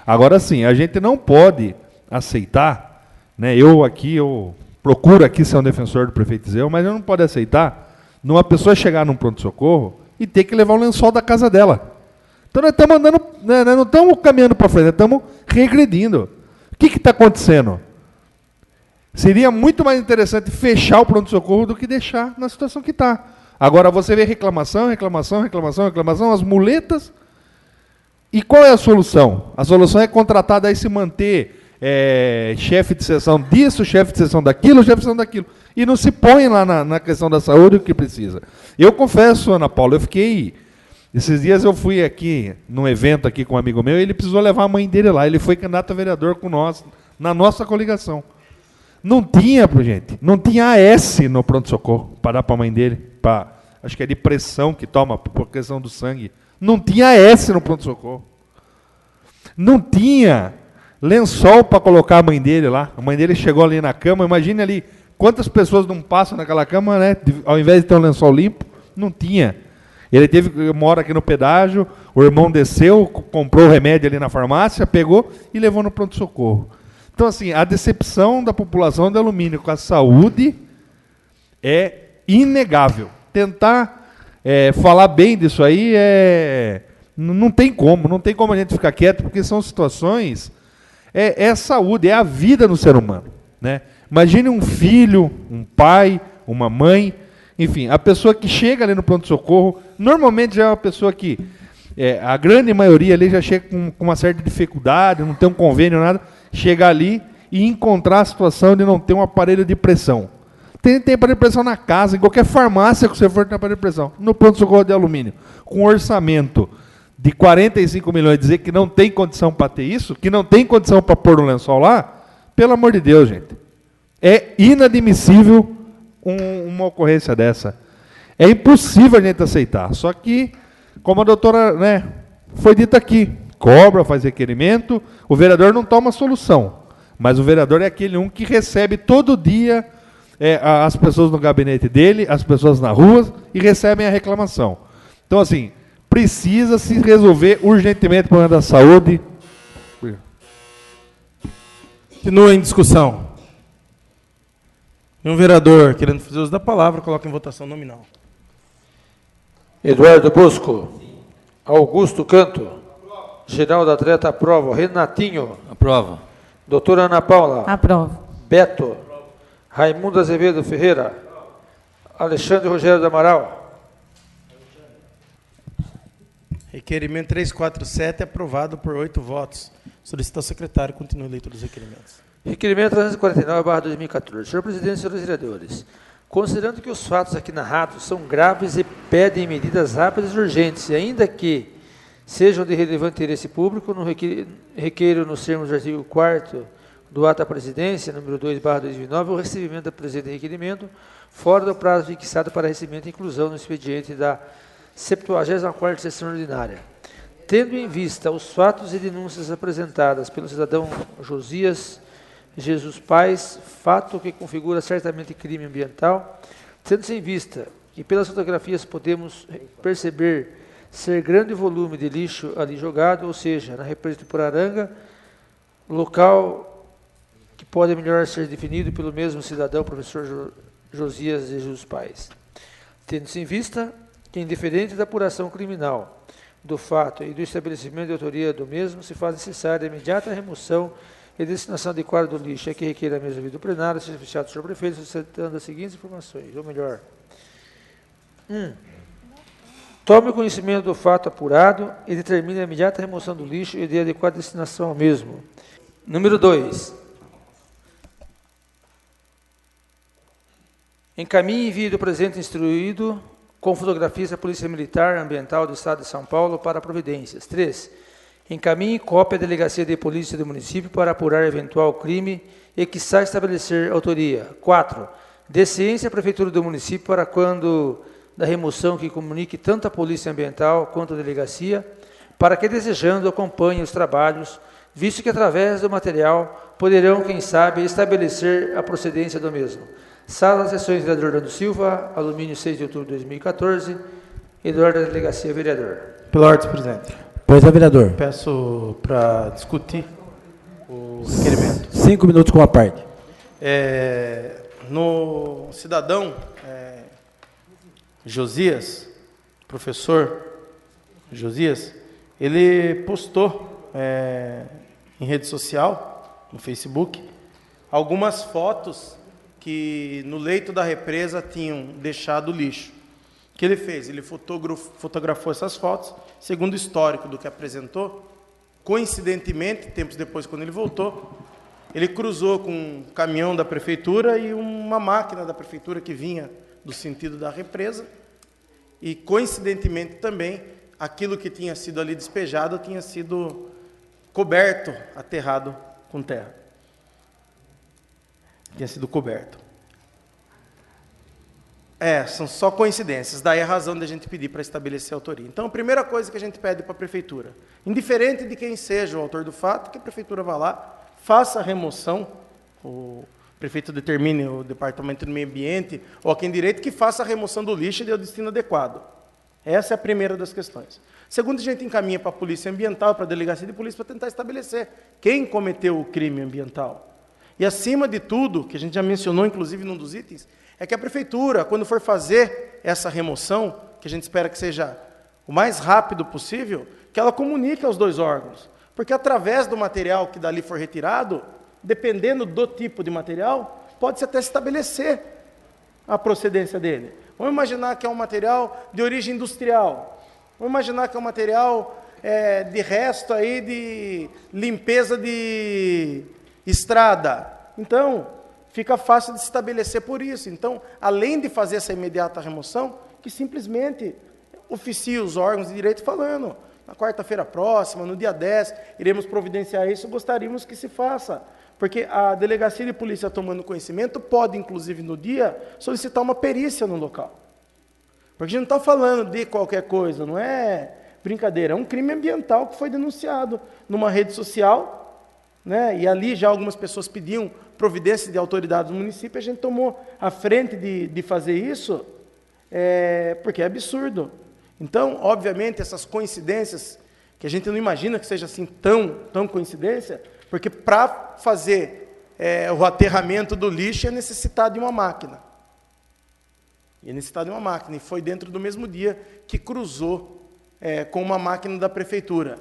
Agora, sim, a gente não pode aceitar, né? Eu procuro aqui ser um defensor do prefeito Zeu, mas eu não pode aceitar numa pessoa chegar num pronto-socorro e ter que levar o lençol da casa dela. Então nós estamos andando, né, nós não estamos caminhando para frente, nós estamos regredindo. O que está acontecendo? Seria muito mais interessante fechar o pronto-socorro do que deixar na situação que está. Agora você vê reclamação, as muletas. E qual é a solução? A solução é contratar, daí se manter chefe de seção disso, chefe de seção daquilo, chefe de seção daquilo. E não se põe lá na questão da saúde o que precisa. Eu confesso, Ana Paula, esses dias eu fui aqui, num evento aqui com um amigo meu, e ele precisou levar a mãe dele lá. Ele foi candidato a vereador com nós, na nossa coligação. Não tinha, gente, não tinha AS no pronto-socorro para dar para a mãe dele. Acho que é de pressão que toma, por questão do sangue. Não tinha AS no pronto-socorro. Não tinha lençol para colocar a mãe dele lá. A mãe dele chegou ali na cama, imagine ali quantas pessoas não passam naquela cama, né? Ao invés de ter um lençol limpo, não tinha. Ele mora aqui no pedágio, o irmão desceu, comprou o remédio ali na farmácia, pegou e levou no pronto-socorro. Então, assim, a decepção da população de Alumínio com a saúde é inegável. Tentar falar bem disso aí não tem como a gente ficar quieto, porque são situações, é saúde, é a vida do ser humano, né? Imagine um filho, um pai, uma mãe, enfim, a pessoa que chega ali no pronto-socorro, normalmente já é uma pessoa que, a grande maioria ali já chega com uma certa dificuldade, não tem um convênio, nada, chegar ali e encontrar a situação de não ter um aparelho de pressão. Tem aparelho de pressão na casa, em qualquer farmácia que você for tem aparelho de pressão. No pronto-socorro de Alumínio, com orçamento de 45 milhões, dizer que não tem condição para ter isso, que não tem condição para pôr um lençol lá, pelo amor de Deus, gente. É inadmissível uma ocorrência dessa. É impossível a gente aceitar. Só que, como a doutora, né, foi dito aqui, cobra, faz requerimento, o vereador não toma solução, mas o vereador é aquele que recebe todo dia as pessoas no gabinete dele, as pessoas na rua, e recebem a reclamação. Então, assim, precisa se resolver urgentemente o problema da saúde. Continua em discussão. Um vereador querendo fazer uso da palavra, coloca em votação nominal. Eduardo Bosco. Augusto Canto. Geraldo Atleta, aprova. Renatinho. Aprova. Doutora Ana Paula. Aprovo. Beto. Raimundo Azevedo Ferreira. Alexandre Rogério do Amaral. Requerimento 347 aprovado por 8 votos. Solicito ao secretário continue a leitura dos requerimentos. Requerimento 349/2014. Senhor presidente, senhores vereadores, considerando que os fatos aqui narrados são graves e pedem medidas rápidas e urgentes, e ainda que sejam de relevante interesse público, no requeiro nos termos do artigo 4º do ato da presidência, número 2/2009, o recebimento da presente requerimento, fora do prazo fixado para recebimento e inclusão no expediente da 74ª sessão ordinária. Tendo em vista os fatos e denúncias apresentadas pelo cidadão Josias Jesus Paes, fato que configura certamente crime ambiental, tendo-se em vista que pelas fotografias podemos perceber ser grande volume de lixo ali jogado, ou seja, na represa de Poraranga, local que pode melhor ser definido pelo mesmo cidadão, professor Josias Jesus Paes. Tendo-se em vista que, indiferente da apuração criminal do fato e do estabelecimento de autoria do mesmo, se faz necessária a imediata remoção e destinação adequada do lixo, é que requer a mesa do plenário, seja fechado o senhor prefeito, solicitando as seguintes informações, ou melhor. 1. Tome conhecimento do fato apurado e determine a imediata remoção do lixo e de adequada destinação ao mesmo. Número 2. Encaminhe e envie do presente instruído com fotografias da Polícia Militar Ambiental do Estado de São Paulo para providências. 3. Encaminhe cópia à Delegacia de Polícia do município para apurar eventual crime e quiçá estabelecer autoria. 4. Dê ciência à Prefeitura do município para quando da remoção que comunique tanto a Polícia Ambiental quanto a Delegacia, para que, desejando, acompanhe os trabalhos, visto que através do material poderão, quem sabe, estabelecer a procedência do mesmo. Sala das Sessões, vereador Orlando Silva, alumínio 6 de outubro de 2014, Eduardo da Delegacia, vereador. Pela ordem, presidente. Pois é, vereador. Peço para discutir o requerimento. 5 minutos com a parte. No cidadão Josias, professor Josias, ele postou em rede social, no Facebook, algumas fotos que no leito da represa tinham deixado lixo. O que ele fez? Ele fotografou essas fotos, segundo o histórico do que apresentou. Coincidentemente, tempos depois, quando ele voltou, ele cruzou com um caminhão da prefeitura e uma máquina da prefeitura que vinha do sentido da represa. E, coincidentemente, também, aquilo que tinha sido ali despejado tinha sido coberto, aterrado com terra. Tinha sido coberto. São só coincidências, daí a razão de a gente pedir para estabelecer a autoria. Então, a primeira coisa que a gente pede para a prefeitura, indiferente de quem seja o autor do fato, que a prefeitura vá lá, faça a remoção, o prefeito determine o departamento do meio ambiente, ou a quem direito, que faça a remoção do lixo e dê o destino adequado. Essa é a primeira das questões. Segundo, a gente encaminha para a Polícia Ambiental, para a Delegacia de Polícia, para tentar estabelecer quem cometeu o crime ambiental. E, acima de tudo, que a gente já mencionou, inclusive, num dos itens, é que a prefeitura, quando for fazer essa remoção, que a gente espera que seja o mais rápido possível, que ela comunique aos dois órgãos. Porque, através do material que dali for retirado, dependendo do tipo de material, pode-se até estabelecer a procedência dele. Vamos imaginar que é um material de origem industrial. Vamos imaginar que é um material de resto aí de limpeza de estrada. Então, fica fácil de se estabelecer por isso. Então, além de fazer essa imediata remoção, que simplesmente oficie os órgãos de direito falando, na quarta-feira próxima, no dia 10, iremos providenciar isso, gostaríamos que se faça. Porque a Delegacia de Polícia, tomando conhecimento, pode, inclusive, no dia, solicitar uma perícia no local. Porque a gente não está falando de qualquer coisa, não é brincadeira, é um crime ambiental que foi denunciado numa rede social, né? E ali já algumas pessoas pediam providência de autoridades do município, a gente tomou a frente de fazer isso, porque é absurdo. Então, obviamente, essas coincidências, que a gente não imagina que seja assim tão coincidência, porque para fazer o aterramento do lixo é necessidade de uma máquina. E foi dentro do mesmo dia que cruzou com uma máquina da prefeitura.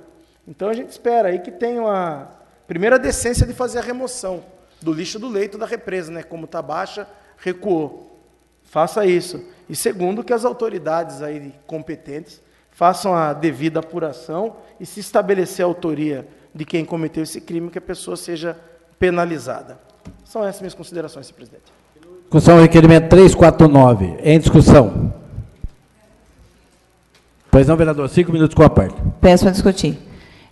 Então, a gente espera aí que tenha a primeira decência de fazer a remoção do lixo do leito da represa, né? Como está baixa, recuou. Faça isso. E segundo, que as autoridades aí competentes façam a devida apuração e, se estabelecer a autoria de quem cometeu esse crime, que a pessoa seja penalizada. São essas minhas considerações, senhor presidente. Discussão, requerimento 349. Em discussão. Pois não, vereador, 5 minutos com a parte. Peço para discutir.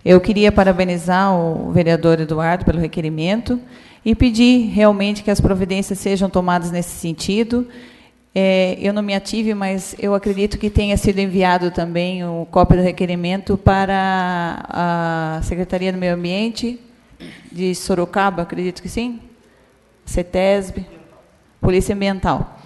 Eu queria parabenizar o vereador Eduardo pelo requerimento e pedir realmente que as providências sejam tomadas nesse sentido. Eu não me ative, mas eu acredito que tenha sido enviado também o cópia do requerimento para a Secretaria do Meio Ambiente de Sorocaba, acredito que sim, CETESB, Polícia Ambiental.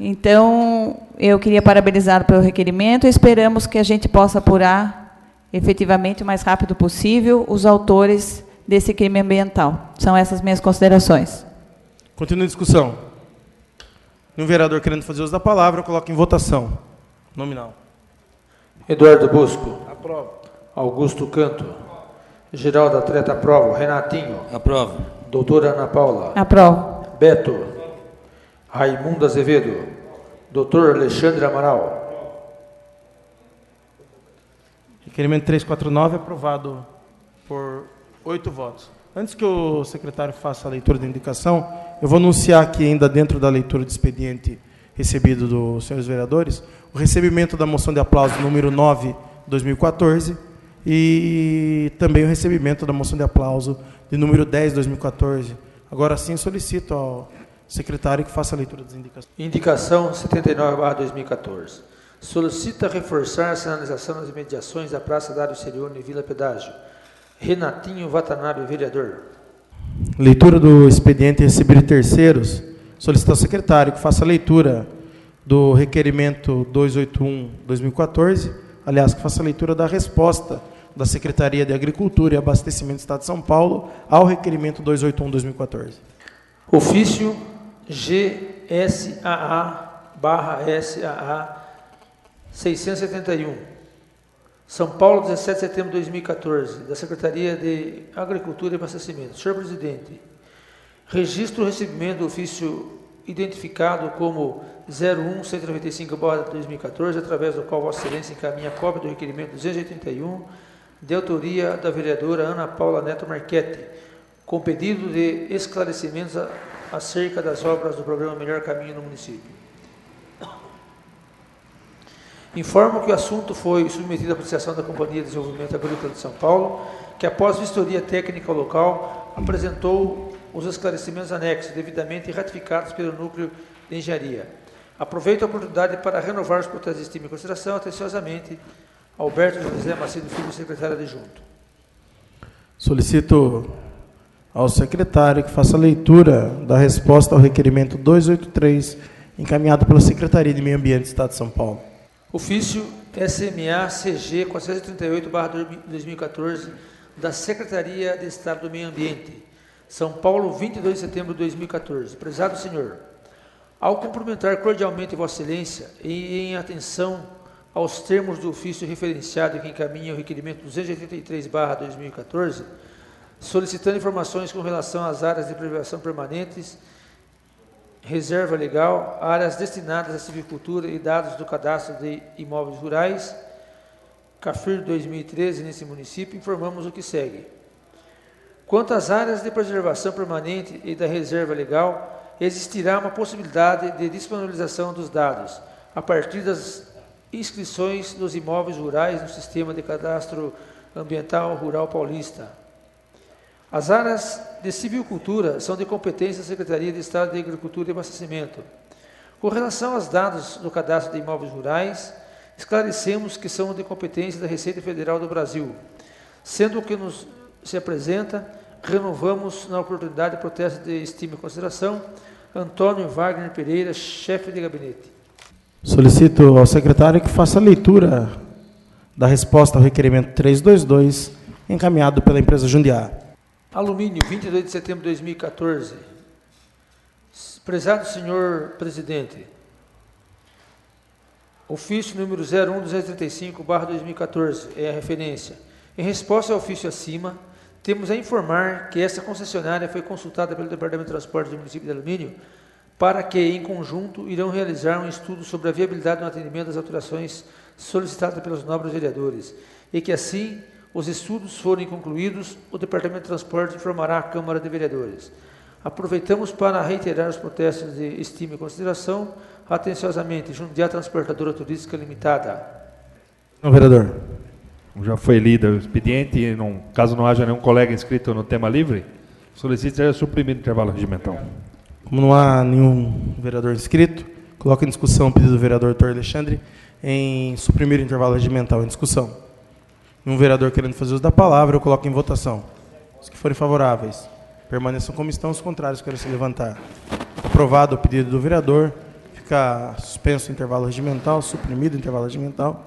Então, eu queria parabenizar pelo requerimento e esperamos que a gente possa apurar efetivamente o mais rápido possível os autores desse crime ambiental. São essas minhas considerações. Continua a discussão. Um vereador querendo fazer uso da palavra, eu coloco em votação. Nominal. Eduardo Bosco. Aprovo. Augusto Canto. Geraldo Atleta, aprovo. Renatinho. Aprovo. Doutora Ana Paula. Aprovo. Beto. Raimundo Azevedo. Doutor Alexandre Amaral. Requerimento 349 aprovado por 8 votos. Antes que o secretário faça a leitura da indicação, eu vou anunciar aqui, ainda dentro da leitura de expediente recebido dos senhores vereadores, o recebimento da moção de aplauso número 9, 2014, e também o recebimento da moção de aplauso de número 10, 2014. Agora sim, solicito ao secretário que faça a leitura das indicações. Indicação 79/2014. Solicita reforçar a sinalização das imediações da Praça Dário Serione e Vila Pedágio. Renatinho Watanabe, vereador. Leitura do expediente recebido de terceiros. Solicita ao secretário que faça a leitura do requerimento 281/2014, aliás, que faça a leitura da resposta da Secretaria de Agricultura e Abastecimento do Estado de São Paulo ao requerimento 281/2014. Ofício GSAA/SAA 671. São Paulo, 17 de setembro de 2014, da Secretaria de Agricultura e Abastecimento. Senhor presidente, registro o recebimento do ofício identificado como 01195/2014, através do qual Vossa Excelência encaminha a cópia do requerimento 281, de autoria da vereadora Ana Paula Neto Marchetti, com pedido de esclarecimentos acerca das obras do programa Melhor Caminho no município. Informo que o assunto foi submetido à apreciação da Companhia de Desenvolvimento Agrícola de São Paulo, que após vistoria técnica local, apresentou os esclarecimentos anexos, devidamente ratificados pelo Núcleo de Engenharia. Aproveito a oportunidade para renovar os protestos de estima e consideração, atenciosamente, Alberto José Macedo Filho, secretário adjunto. Solicito ao secretário que faça a leitura da resposta ao requerimento 283, encaminhado pela Secretaria de Meio Ambiente do Estado de São Paulo. Ofício SMA-CG 438/2014, da Secretaria de Estado do Meio Ambiente, São Paulo, 22 de setembro de 2014. Prezado senhor, ao cumprimentar cordialmente Vossa Excelência e em atenção aos termos do ofício referenciado que encaminha o requerimento 283/2014, solicitando informações com relação às áreas de preservação permanentes, reserva legal, áreas destinadas à silvicultura e dados do cadastro de imóveis rurais, CAFIR 2013, nesse município, informamos o que segue. Quanto às áreas de preservação permanente e da reserva legal, existirá uma possibilidade de disponibilização dos dados a partir das inscrições dos imóveis rurais no Sistema de Cadastro Ambiental Rural Paulista. As áreas de silvicultura são de competência da Secretaria de Estado de Agricultura e Abastecimento. Com relação aos dados do cadastro de imóveis rurais, esclarecemos que são de competência da Receita Federal do Brasil. Sendo o que nos se apresenta, renovamos na oportunidade o protesto de estima e consideração, Antônio Wagner Pereira, chefe de gabinete. Solicito ao secretário que faça a leitura da resposta ao requerimento 322, encaminhado pela empresa Jundiá. Alumínio, 22 de setembro de 2014. Prezado senhor presidente, ofício número 01235/2014 é a referência. Em resposta ao ofício acima, temos a informar que essa concessionária foi consultada pelo Departamento de Transporte do município de Alumínio para que, em conjunto, irão realizar um estudo sobre a viabilidade do atendimento às alterações solicitadas pelos nobres vereadores e que, assim, os estudos forem concluídos, o Departamento de Transporte informará a Câmara de Vereadores. Aproveitamos para reiterar os protestos de estima e consideração. Atenciosamente, Jundiá Transportadora Turística Limitada. Não, vereador. Já foi lido o expediente, caso não haja nenhum colega inscrito no tema livre, solicito seja suprimido o intervalo regimental. Como não há nenhum vereador inscrito, coloco em discussão o pedido do vereador Dr. Alexandre em suprimir o intervalo regimental em discussão. Um vereador querendo fazer uso da palavra, eu coloco em votação. Os que forem favoráveis, permaneçam como estão, os contrários querem se levantar. Aprovado o pedido do vereador, fica suspenso o intervalo regimental, suprimido o intervalo regimental.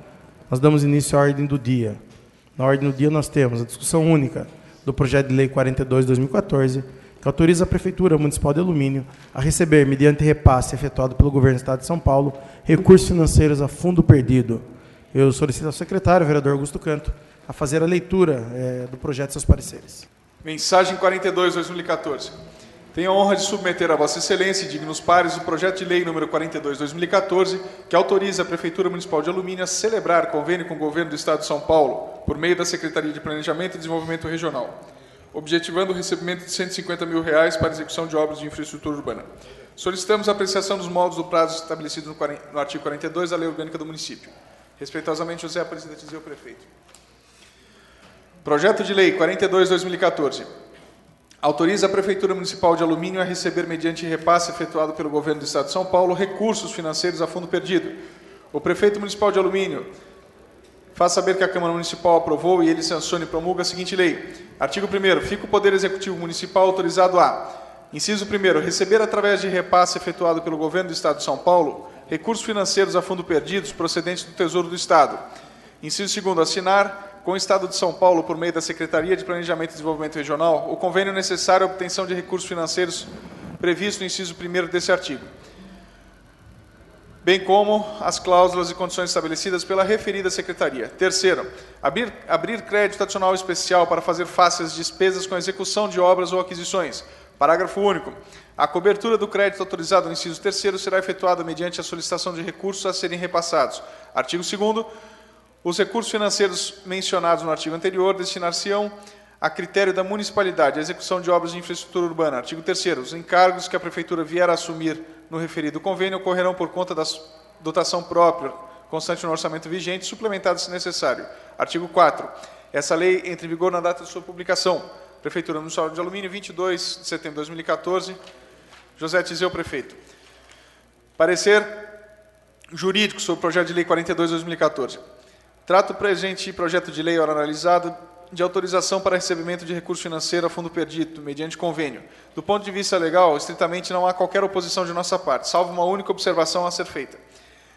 Nós damos início à ordem do dia. Na ordem do dia nós temos a discussão única do projeto de lei 42/2014, que autoriza a Prefeitura Municipal de Alumínio a receber, mediante repasse efetuado pelo Governo do Estado de São Paulo, recursos financeiros a fundo perdido. Eu solicito ao secretário, o vereador Augusto Canto, a fazer a leitura do projeto e seus pareceres. Mensagem 42/2014. Tenho a honra de submeter a Vossa Excelência e dignos pares o projeto de lei número 42/2014, que autoriza a Prefeitura Municipal de Alumínio a celebrar convênio com o Governo do Estado de São Paulo, por meio da Secretaria de Planejamento e Desenvolvimento Regional, objetivando o recebimento de R$150 mil para execução de obras de infraestrutura urbana. Solicitamos a apreciação dos moldes do prazo estabelecido no artigo 42 da Lei Orgânica do Município. Respeitosamente, José Aparecida Tizeu, prefeito. Projeto de Lei 42/2014. Autoriza a Prefeitura Municipal de Alumínio a receber, mediante repasse efetuado pelo Governo do Estado de São Paulo, recursos financeiros a fundo perdido. O Prefeito Municipal de Alumínio faz saber que a Câmara Municipal aprovou e ele sanciona e promulga a seguinte lei. Artigo 1º. Fica o Poder Executivo Municipal autorizado a: inciso 1º, receber através de repasse efetuado pelo Governo do Estado de São Paulo recursos financeiros a fundo perdidos procedentes do Tesouro do Estado. Inciso 2º, assinar com o Estado de São Paulo, por meio da Secretaria de Planejamento e Desenvolvimento Regional, o convênio necessário à obtenção de recursos financeiros previsto no inciso 1º desse artigo, bem como as cláusulas e condições estabelecidas pela referida Secretaria. Terceiro, abrir crédito adicional especial para fazer face às despesas com a execução de obras ou aquisições. Parágrafo único. A cobertura do crédito autorizado no inciso 3º será efetuada mediante a solicitação de recursos a serem repassados. Artigo 2º. Os recursos financeiros mencionados no artigo anterior destinar-se-ão a critério da municipalidade a execução de obras de infraestrutura urbana. Artigo 3º. Os encargos que a Prefeitura vier a assumir no referido convênio ocorrerão por conta da dotação própria, constante no orçamento vigente, suplementado se necessário. Artigo 4º. Essa lei entra em vigor na data de sua publicação. Prefeitura Municipal de Alumínio, 22 de setembro de 2014. José Tizeu, prefeito. Parecer jurídico sobre o projeto de lei 42/2014. Trata o presente projeto de lei, ora analisado, de autorização para recebimento de recurso financeiro a fundo perdido, mediante convênio. Do ponto de vista legal, estritamente não há qualquer oposição de nossa parte, salvo uma única observação a ser feita.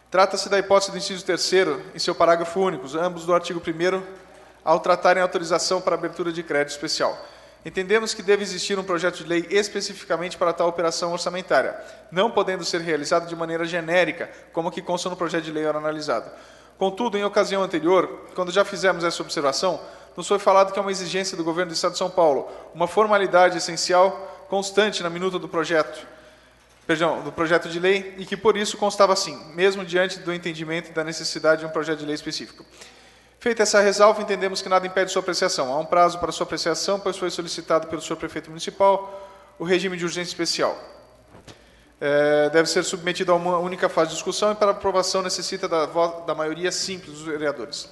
Trata-se da hipótese do inciso 3º, em seu parágrafo único, ambos do artigo 1º, ao tratarem a autorização para abertura de crédito especial. Entendemos que deve existir um projeto de lei especificamente para tal operação orçamentária, não podendo ser realizado de maneira genérica, como que consta no projeto de lei ora analisado. Contudo, em ocasião anterior, quando já fizemos essa observação, nos foi falado que é uma exigência do Governo do Estado de São Paulo, uma formalidade essencial, constante na minuta do projeto de lei, e que por isso constava assim, mesmo diante do entendimento e da necessidade de um projeto de lei específico. Feita essa ressalva, entendemos que nada impede sua apreciação. Há um prazo para sua apreciação, pois foi solicitado pelo senhor Prefeito Municipal o regime de urgência especial. Deve ser submetido a uma única fase de discussão e para aprovação necessita da maioria simples dos vereadores.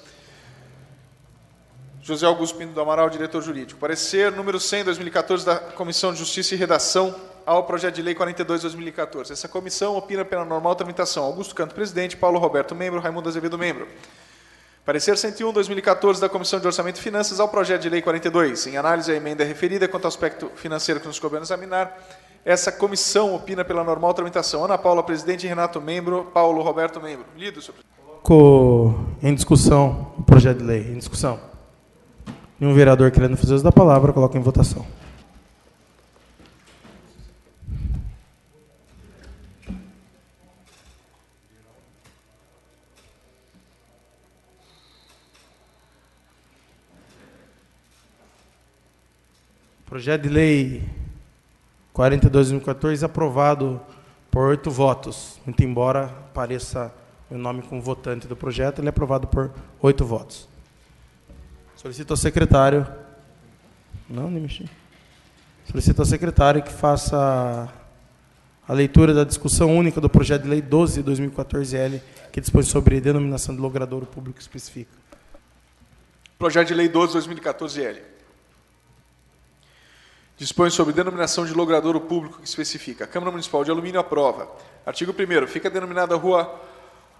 José Augusto Pinto do Amaral, diretor jurídico. Parecer número 100, 2014, da Comissão de Justiça e Redação ao projeto de lei 42/2014. Essa comissão opina pela normal tramitação. Augusto Canto, presidente. Paulo Roberto, membro. Raimundo Azevedo, membro. Parecer 101/2014 da Comissão de Orçamento e Finanças ao projeto de lei 42. Em análise à emenda referida quanto ao aspecto financeiro que nos coube examinar, essa comissão opina pela normal tramitação. Ana Paula, presidente, Renato, membro, Paulo Roberto, membro. Lido, senhor presidente. Colocou em discussão o projeto de lei. Em discussão. Nenhum vereador querendo fazer uso da palavra, coloca em votação. Projeto de lei 42/2014 aprovado por 8 votos. Muito embora pareça o nome como votante do projeto, ele é aprovado por 8 votos. Solicito ao secretário... Não, nem mexi. Solicito ao secretário que faça a leitura da discussão única do projeto de lei 12/2014-L, que dispõe sobre denominação de logradouro público específica. Projeto de lei 12/2014-L. Dispõe sobre denominação de logradouro público que especifica. A Câmara Municipal de Alumínio aprova. Artigo 1º. Fica denominada Rua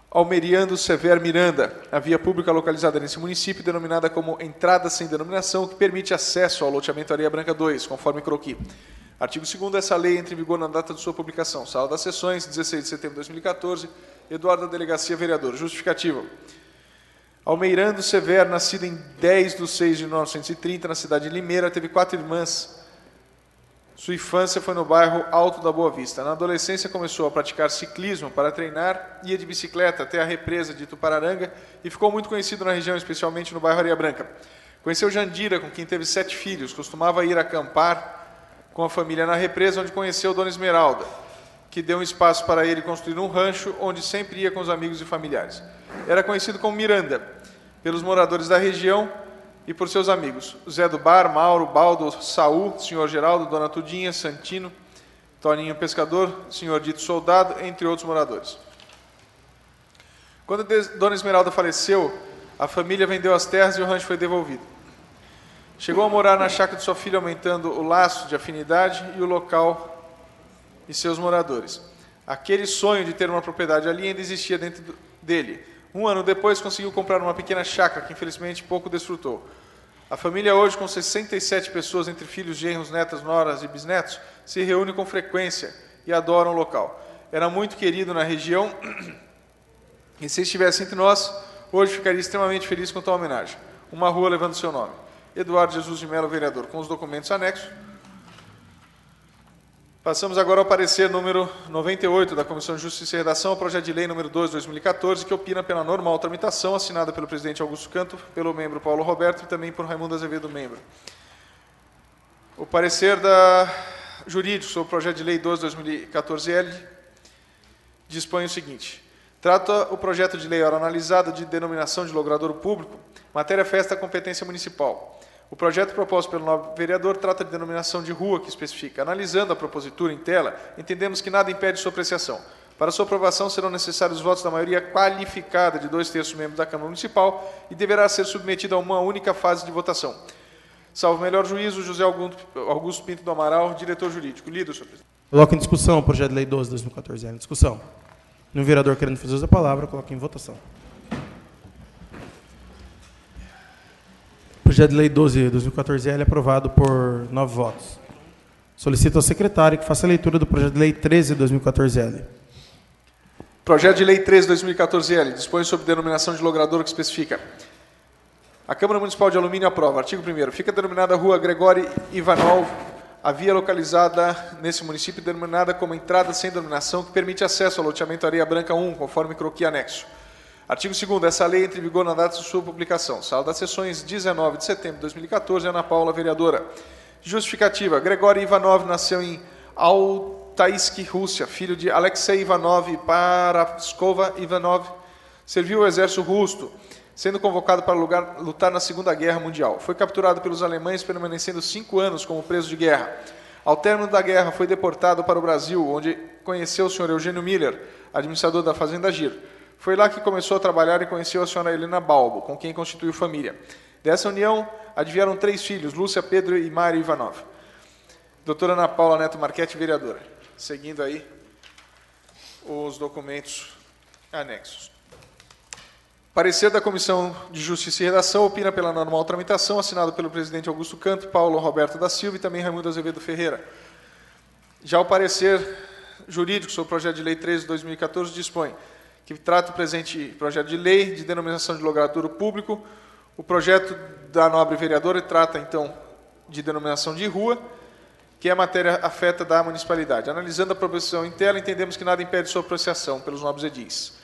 Almeriando Severo Miranda, a via pública localizada nesse município, denominada como entrada sem denominação, que permite acesso ao loteamento Areia Branca 2, conforme croqui. Artigo 2º. Essa lei entra em vigor na data de sua publicação. Sala das Sessões, 16 de setembro de 2014. Eduardo da Delegacia, vereador. Justificativo. Almeirando Severo, nascido em 10/6/1930, na cidade de Limeira, teve 4 irmãs. Sua infância foi no bairro Alto da Boa Vista. Na adolescência começou a praticar ciclismo para treinar, ia de bicicleta até a represa de Tupararanga e ficou muito conhecido na região, especialmente no bairro Areia Branca. Conheceu Jandira, com quem teve 7 filhos. Costumava ir acampar com a família na represa, onde conheceu Dona Esmeralda, que deu um espaço para ele construir um rancho, onde sempre ia com os amigos e familiares. Era conhecido como Miranda, pelos moradores da região e por seus amigos. Zé do Bar, Mauro, Baldo, Saul, Senhor Geraldo, Dona Tudinha, Santino, Toninho Pescador, Senhor Dito Soldado, entre outros moradores. Quando Dona Esmeralda faleceu, a família vendeu as terras e o rancho foi devolvido. Chegou a morar na chácara de sua filha, aumentando o laço de afinidade e o local e seus moradores. Aquele sonho de ter uma propriedade ali ainda existia dentro dele. Um ano depois, conseguiu comprar uma pequena chácara, que infelizmente pouco desfrutou. A família hoje, com 67 pessoas, entre filhos, genros, netas, noras e bisnetos, se reúne com frequência e adoram o local. Era muito querido na região e, se estivesse entre nós, hoje ficaria extremamente feliz com tal homenagem. Uma rua levando seu nome. Eduardo Jesus de Mello, vereador, com os documentos anexos. Passamos agora ao parecer número 98 da Comissão de Justiça e Redação, ao projeto de lei número 2/2014, que opina pela normal tramitação, assinada pelo presidente Augusto Canto, pelo membro Paulo Roberto e também por Raimundo Azevedo, membro. O parecer da jurídico sobre o projeto de lei 12/2014-L dispõe o seguinte: trata o projeto de lei ora analisado de denominação de logradouro público, matéria festa competência municipal. O projeto proposto pelo nobre vereador trata de denominação de rua que especifica. Analisando a propositura em tela, entendemos que nada impede sua apreciação. Para sua aprovação serão necessários os votos da maioria qualificada de 2/3 membros da Câmara Municipal e deverá ser submetido a uma única fase de votação. Salvo melhor juízo, José Augusto Pinto do Amaral, diretor jurídico. Lido, senhor presidente. Coloca em discussão o projeto de lei 12/2014. Em discussão. Nenhum vereador querendo fazer uso da palavra, coloca em votação. O projeto de lei 12/2014-L é aprovado por 9 votos. Solicito ao secretário que faça a leitura do projeto de lei 13/2014-L. Projeto de lei 13/2014-L dispõe sobre denominação de logradouro que especifica. A Câmara Municipal de Alumínio aprova. Artigo 1º. Fica denominada Rua Gregório Ivanov, a via localizada nesse município denominada como entrada sem denominação que permite acesso ao loteamento Areia Branca 1, conforme croqui anexo. Artigo 2º. Essa lei entra em vigor na data de sua publicação. Sala das Sessões, 19 de setembro de 2014. Ana Paula, vereadora. Justificativa. Gregório Ivanov nasceu em Altaisk, Rússia, filho de Alexei Ivanov e Paraskova Ivanov. Serviu o exército russo, sendo convocado para lutar na Segunda Guerra Mundial. Foi capturado pelos alemães, permanecendo 5 anos como preso de guerra. Ao término da guerra, foi deportado para o Brasil, onde conheceu o senhor Eugênio Miller, administrador da Fazenda Gir. Foi lá que começou a trabalhar e conheceu a senhora Helena Balbo, com quem constituiu família. Dessa união, advieram 3 filhos, Lúcia, Pedro e Mário Ivanov. Doutora Ana Paula Neto Marchetti, vereadora. Seguindo aí os documentos anexos. Parecer da Comissão de Justiça e Redação opina pela normal tramitação, assinado pelo presidente Augusto Canto, Paulo Roberto da Silva e também Raimundo Azevedo Ferreira. Já o parecer jurídico sobre o projeto de lei 13 de 2014 dispõe que trata o presente projeto de lei de denominação de logradouro público. O projeto da nobre vereadora trata, então, de denominação de rua, que é a matéria afeta da municipalidade. Analisando a proposição em tela, entendemos que nada impede sua apreciação pelos nobres edis.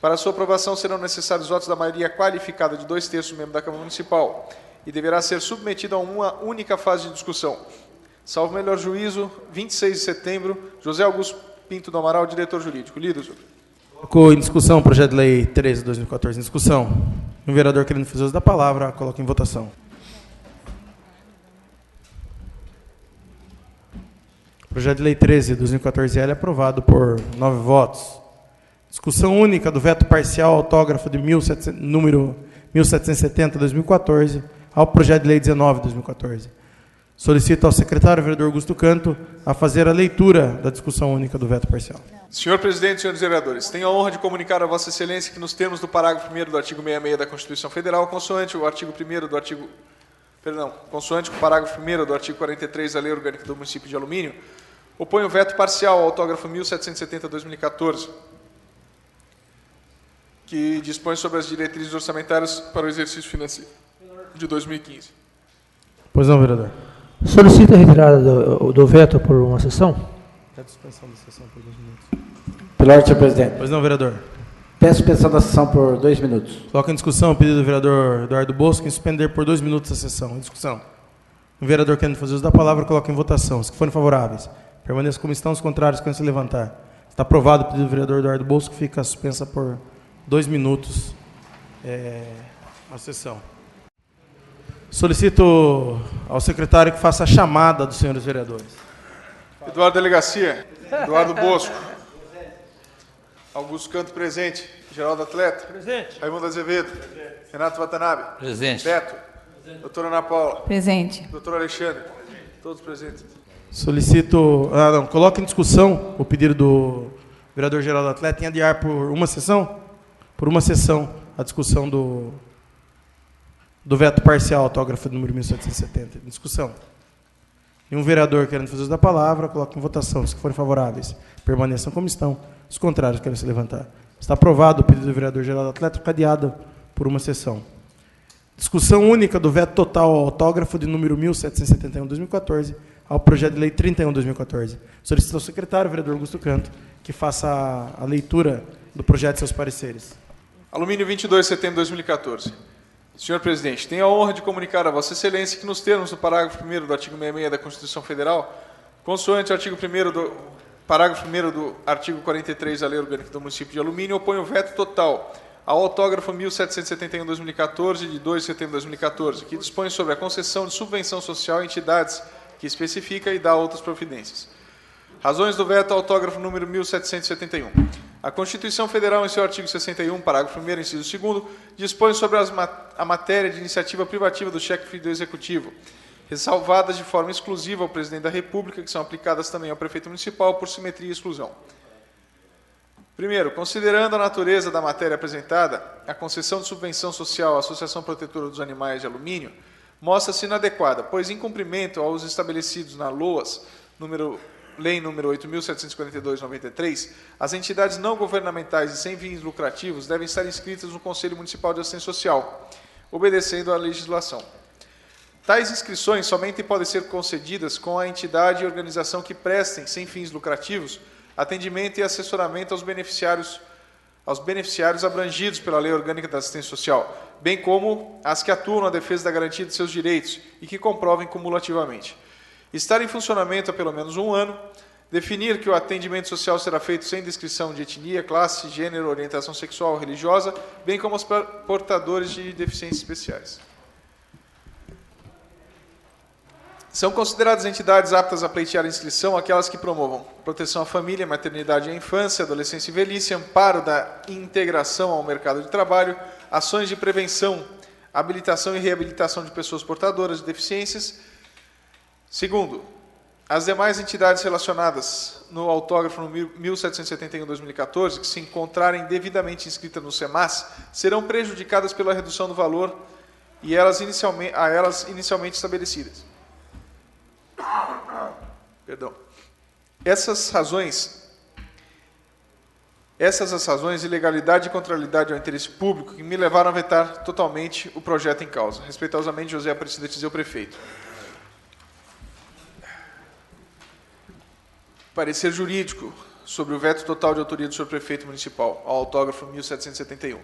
Para sua aprovação serão necessários votos da maioria qualificada de 2/3 dos membros da Câmara Municipal e deverá ser submetido a uma única fase de discussão. Salvo melhor juízo, 26 de setembro, José Augusto Pinto do Amaral, diretor jurídico. Lido, senhor. Colocou em discussão o projeto de lei 13 de 2014 em discussão. Um vereador querendo fazer uso da palavra, coloca em votação. O projeto de lei 13 de 2014 é aprovado por 9 votos. Discussão única do veto parcial autógrafo de número 1770/2014 ao projeto de lei 19 de 2014. Solicito ao secretário vereador Augusto Canto a fazer a leitura da discussão única do veto parcial. Senhor presidente, senhores vereadores, tenho a honra de comunicar a Vossa Excelência que nos termos do parágrafo 1º do artigo 66 da Constituição Federal, consoante o parágrafo 1º do artigo 43 da Lei Orgânica do Município de Alumínio, oponho o veto parcial ao autógrafo 1770/2014, que dispõe sobre as diretrizes orçamentárias para o exercício financeiro de 2015. Pois não, vereador. Solicita a retirada do veto por uma sessão? Quer suspensão da sessão por 2 minutos. Pela ordem, senhor presidente. Pois não, vereador. Peço suspensão da sessão por 2 minutos. Coloca em discussão o pedido do vereador Eduardo Bosco em suspender por 2 minutos a sessão. Em discussão. O vereador querendo fazer uso da palavra, coloca em votação. Os que forem favoráveis, permaneçam como estão. Os contrários, querem se levantar. Está aprovado o pedido do vereador Eduardo Bosco, fica suspensa por 2 minutos a sessão. Solicito ao secretário que faça a chamada dos senhores vereadores. Eduardo Delegacia, Eduardo Bosco, Augusto Canto presente, Geraldo Atleta, Presente. Raimundo Azevedo, Renato Watanabe, Presente. Beto, doutora Ana Paula, Presente. doutor Alexandre, todos presentes. Solicito... coloque em discussão o pedido do vereador Geraldo Atleta em adiar por uma sessão? Por uma sessão, a discussão do veto parcial, autógrafo do número 1770. Discussão. Nenhum vereador querendo fazer uso da palavra, coloque em votação. Os que forem favoráveis, permaneçam como estão. Os contrários querem se levantar. Está aprovado o pedido do vereador Geraldo Atleta, cadeado por uma sessão. Discussão única do veto total ao autógrafo de número 1771/2014 ao projeto de lei 31/2014. Solicito ao secretário, vereador Augusto Canto, que faça a leitura do projeto e seus pareceres. Alumínio, 22 de setembro de 2014. Senhor presidente, tenho a honra de comunicar a Vossa Excelência que, nos termos do parágrafo 1º do artigo 66 da Constituição Federal, consoante o parágrafo 1º do artigo 43 da Lei Orgânica do Município de Alumínio, oponho o veto total ao autógrafo 1771/2014, de 2 de setembro de 2014, que dispõe sobre a concessão de subvenção social a entidades que especifica e dá outras providências. Razões do veto ao autógrafo número 1771. A Constituição Federal, em seu artigo 61, parágrafo 1º, inciso 2º, dispõe sobre a matéria de iniciativa privativa do cheque do Executivo, ressalvadas de forma exclusiva ao Presidente da República, que são aplicadas também ao Prefeito Municipal por simetria e exclusão. Primeiro, considerando a natureza da matéria apresentada, a concessão de subvenção social à Associação Protetora dos Animais de Alumínio mostra-se inadequada, pois, em cumprimento aos estabelecidos na LOAS, Lei número 8.742/93, as entidades não governamentais e sem fins lucrativos devem estar inscritas no Conselho Municipal de Assistência Social, obedecendo à legislação. Tais inscrições somente podem ser concedidas com a entidade e organização que prestem, sem fins lucrativos, atendimento e assessoramento aos beneficiários abrangidos pela Lei Orgânica da Assistência Social, bem como as que atuam na defesa da garantia de seus direitos e que comprovem cumulativamente. Estar em funcionamento há pelo menos 1 ano, definir que o atendimento social será feito sem descrição de etnia, classe, gênero, orientação sexual ou religiosa, bem como os portadores de deficiências especiais. São consideradas entidades aptas a pleitear a inscrição aquelas que promovam proteção à família, maternidade e à infância, adolescência e velhice, amparo da integração ao mercado de trabalho, ações de prevenção, habilitação e reabilitação de pessoas portadoras de deficiências. Segundo, As demais entidades relacionadas no autógrafo no 1771/2014, que se encontrarem devidamente inscritas no SEMAS, serão prejudicadas pela redução do valor e a elas inicialmente estabelecidas. Perdão. Essas as razões de legalidade e contrariedade ao interesse público que me levaram a vetar totalmente o projeto em causa. Respeitosamente, José Aparecido Tizeu, prefeito. Parecer jurídico sobre o veto total de autoria do senhor prefeito municipal ao autógrafo 1771.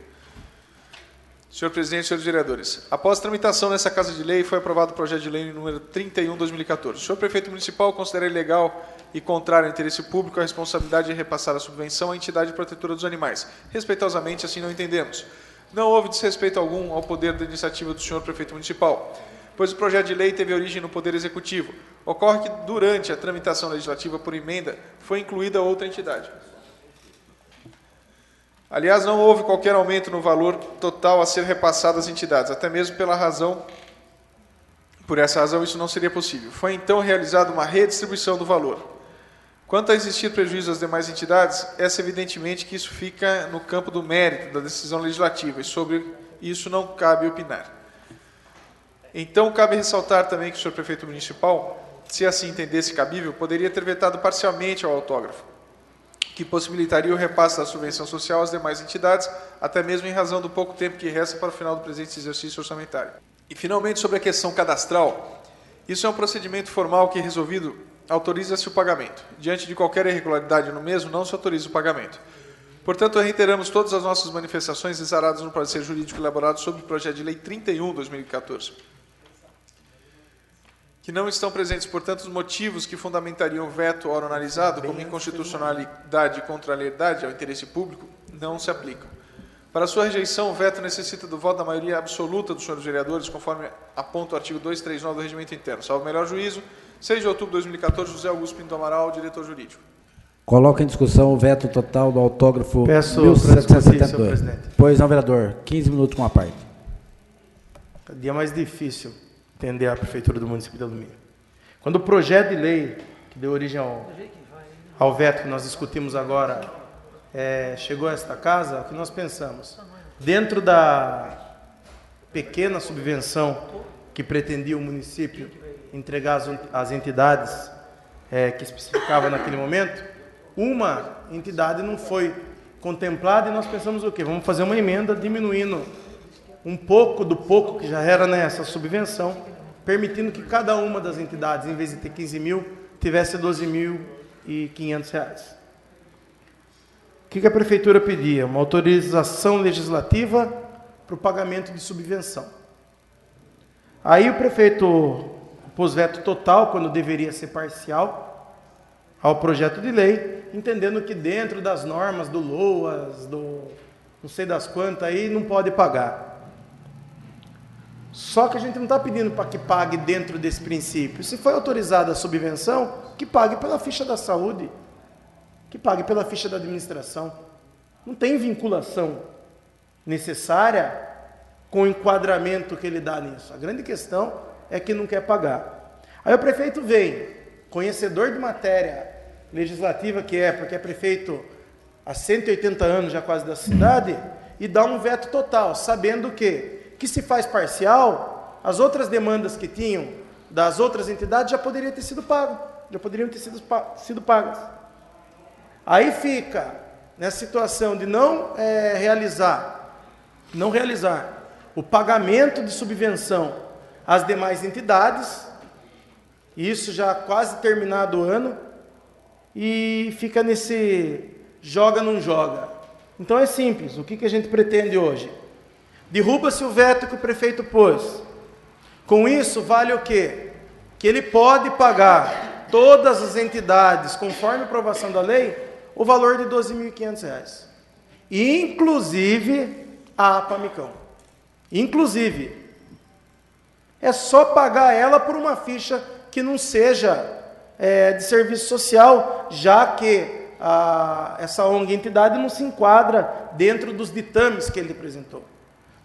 Senhor presidente, senhores vereadores, após a tramitação nessa Casa de Lei, foi aprovado o projeto de lei número 31/2014. O senhor prefeito municipal considera ilegal e contrário ao interesse público a responsabilidade de repassar a subvenção à entidade protetora dos animais. Respeitosamente, assim não entendemos. Não houve desrespeito algum ao poder da iniciativa do senhor prefeito municipal, pois o projeto de lei teve origem no Poder Executivo. Ocorre que, durante a tramitação legislativa por emenda, foi incluída outra entidade. Aliás, não houve qualquer aumento no valor total a ser repassado às entidades, até mesmo por essa razão isso não seria possível. Foi então realizada uma redistribuição do valor. Quanto a existir prejuízo às demais entidades, é evidentemente que isso fica no campo do mérito da decisão legislativa, e sobre isso não cabe opinar. Então, cabe ressaltar também que o senhor prefeito municipal, se assim entendesse cabível, poderia ter vetado parcialmente ao autógrafo, que possibilitaria o repasse da subvenção social às demais entidades, até mesmo em razão do pouco tempo que resta para o final do presente exercício orçamentário. E, finalmente, sobre a questão cadastral, isso é um procedimento formal que, resolvido, autoriza-se o pagamento. Diante de qualquer irregularidade no mesmo, não se autoriza o pagamento. Portanto, reiteramos todas as nossas manifestações exaradas no parecer jurídico elaborado sobre o projeto de lei 31/2014. Que não estão presentes, portanto, os motivos que fundamentariam o veto ora analisado, como inconstitucionalidade e contrariedade ao interesse público, não se aplicam. Para sua rejeição, o veto necessita do voto da maioria absoluta dos senhores vereadores, conforme aponta o artigo 239 do Regimento Interno. Salvo melhor juízo, 6 de outubro de 2014, José Augusto Pinto Amaral, diretor jurídico. Coloca em discussão o veto total do autógrafo Peço 1772. senhor presidente. Pois não, vereador. 15 minutos com a parte. Cada dia mais difícil entender a Prefeitura do município de Alumínio. Quando o projeto de lei que deu origem ao veto que nós discutimos agora chegou a esta casa, o que nós pensamos? Dentro da pequena subvenção que pretendia o município entregar às entidades que especificava naquele momento, uma entidade não foi contemplada e nós pensamos o quê? Vamos fazer uma emenda diminuindo um pouco do pouco que já era nessa subvenção, permitindo que cada uma das entidades, em vez de ter 15 mil, tivesse 12.500 reais. O que a Prefeitura pedia? Uma autorização legislativa para o pagamento de subvenção. Aí o prefeito pôs veto total, quando deveria ser parcial, ao projeto de lei, entendendo que dentro das normas do LOAS, do não sei das quantas, aí não pode pagar. Só que a gente não está pedindo para que pague dentro desse princípio. Se foi autorizada a subvenção, que pague pela ficha da saúde, que pague pela ficha da administração. Não tem vinculação necessária com o enquadramento que ele dá nisso. A grande questão é que não quer pagar. Aí o prefeito vem, conhecedor de matéria legislativa que porque é prefeito há 180 anos já quase da cidade, e dá um veto total, sabendo que se faz parcial, as outras demandas que tinham das outras entidades já poderiam ter sido pagas, sido pagas. Aí fica nessa situação de não realizar o pagamento de subvenção às demais entidades, isso já quase terminado o ano, e fica nesse joga, não joga. Então é simples, o que a gente pretende hoje? Derruba-se o veto que o prefeito pôs. Com isso, vale o quê? Que ele pode pagar todas as entidades, conforme a aprovação da lei, o valor de R$ 12.500. Inclusive a APAMICão. Inclusive. É só pagar ela por uma ficha que não seja de serviço social, já que essa ONG entidade não se enquadra dentro dos ditames que ele apresentou.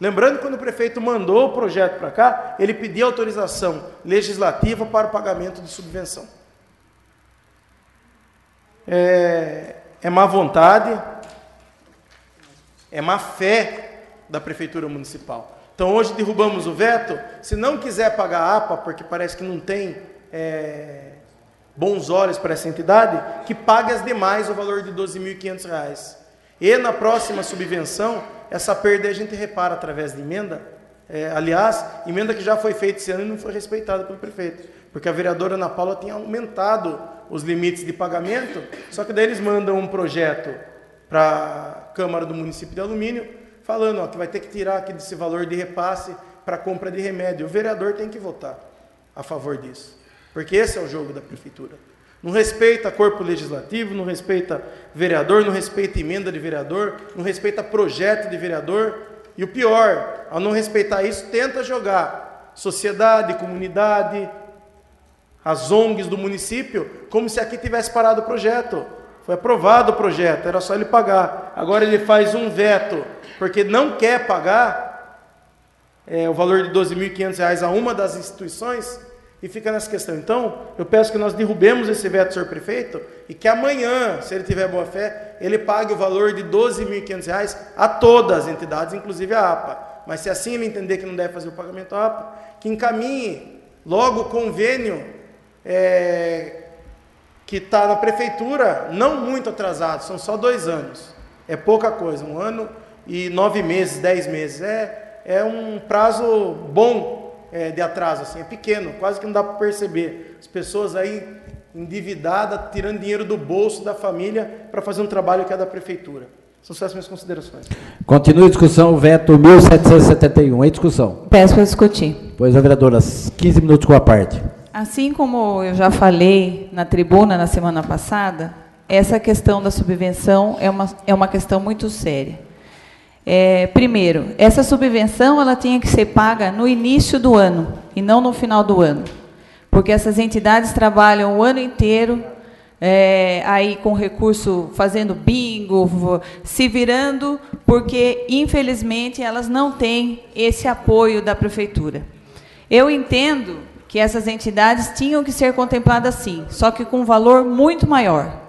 Lembrando que quando o prefeito mandou o projeto para cá, ele pediu autorização legislativa para o pagamento de subvenção. é má vontade, é má fé da Prefeitura Municipal. Então, hoje derrubamos o veto. Se não quiser pagar a APA, porque parece que não tem bons olhos para essa entidade, que pague as demais o valor de R$ 12.500. E na próxima subvenção, essa perda a gente repara através de emenda. Aliás, emenda que já foi feita esse ano e não foi respeitada pelo prefeito, porque a vereadora Ana Paula tinha aumentado os limites de pagamento, só que daí eles mandam um projeto para a Câmara do Município de Alumínio, falando que vai ter que tirar aqui desse valor de repasse para compra de remédio. O vereador tem que votar a favor disso, porque esse é o jogo da prefeitura. Não respeita corpo legislativo, não respeita vereador, não respeita emenda de vereador, não respeita projeto de vereador, e o pior, ao não respeitar isso, tenta jogar sociedade, comunidade, as ONGs do município, como se aqui tivesse parado o projeto. Foi aprovado o projeto, era só ele pagar. Agora ele faz um veto, porque não quer pagar o valor de R$ 12.500 a uma das instituições, e fica nessa questão. Então, eu peço que nós derrubemos esse veto, senhor prefeito, e que amanhã, se ele tiver boa fé, ele pague o valor de R$ 12.500 a todas as entidades, inclusive a APA. Mas se assim ele entender que não deve fazer o pagamento à APA, que encaminhe logo o convênio que está na prefeitura, não muito atrasado, são só 2 anos. É pouca coisa, 1 ano e 9 meses, 10 meses. É um prazo bom de atraso, assim, é pequeno, quase que não dá para perceber. As pessoas aí endividadas, tirando dinheiro do bolso da família para fazer um trabalho que é da prefeitura. São essas minhas considerações. Continua a discussão, o veto 1771. Em discussão. Peço para discutir. Pois, vereadora, 15 minutos com a parte. Assim como eu já falei na tribuna na semana passada, essa questão da subvenção é uma questão muito séria. Primeiro, essa subvenção ela tinha que ser paga no início do ano e não no final do ano, porque essas entidades trabalham o ano inteiro aí com recurso, fazendo bingo, se virando, porque infelizmente elas não têm esse apoio da prefeitura. Eu entendo que essas entidades tinham que ser contempladas sim, só que com um valor muito maior.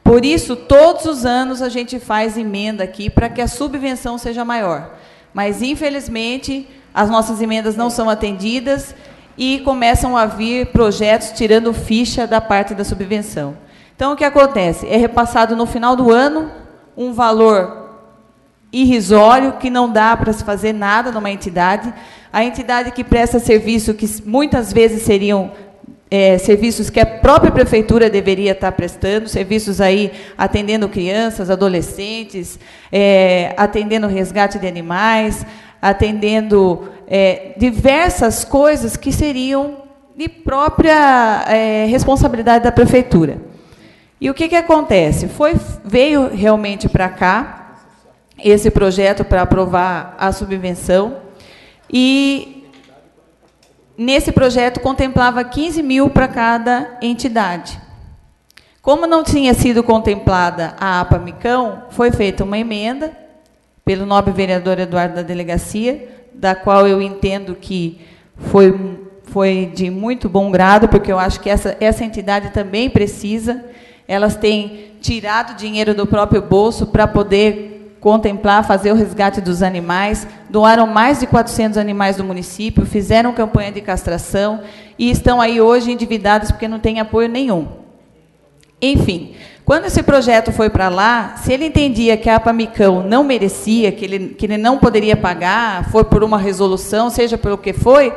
Por isso, todos os anos a gente faz emenda aqui para que a subvenção seja maior. Mas, infelizmente, as nossas emendas não são atendidas e começam a vir projetos tirando ficha da parte da subvenção. Então, o que acontece? É repassado no final do ano um valor irrisório, que não dá para se fazer nada numa entidade. A entidade que presta serviço, que muitas vezes seriam serviços que a própria prefeitura deveria estar prestando, serviços aí atendendo crianças, adolescentes, atendendo resgate de animais, atendendo diversas coisas que seriam de própria responsabilidade da prefeitura. E o que acontece? Veio realmente para cá esse projeto para aprovar a subvenção, e nesse projeto contemplava 15 mil para cada entidade. Como não tinha sido contemplada a APA Micão, foi feita uma emenda pelo nobre vereador Eduardo da Delegacia, da qual eu entendo que foi de muito bom grado, porque eu acho que essa entidade também precisa. Elas têm tirado dinheiro do próprio bolso para poder contemplar, fazer o resgate dos animais, doaram mais de 400 animais do município, fizeram campanha de castração e estão aí hoje endividadas porque não tem apoio nenhum. Enfim, quando esse projeto foi para lá, se ele entendia que a APA Micão não merecia, que ele não poderia pagar, foi por uma resolução, seja pelo que foi,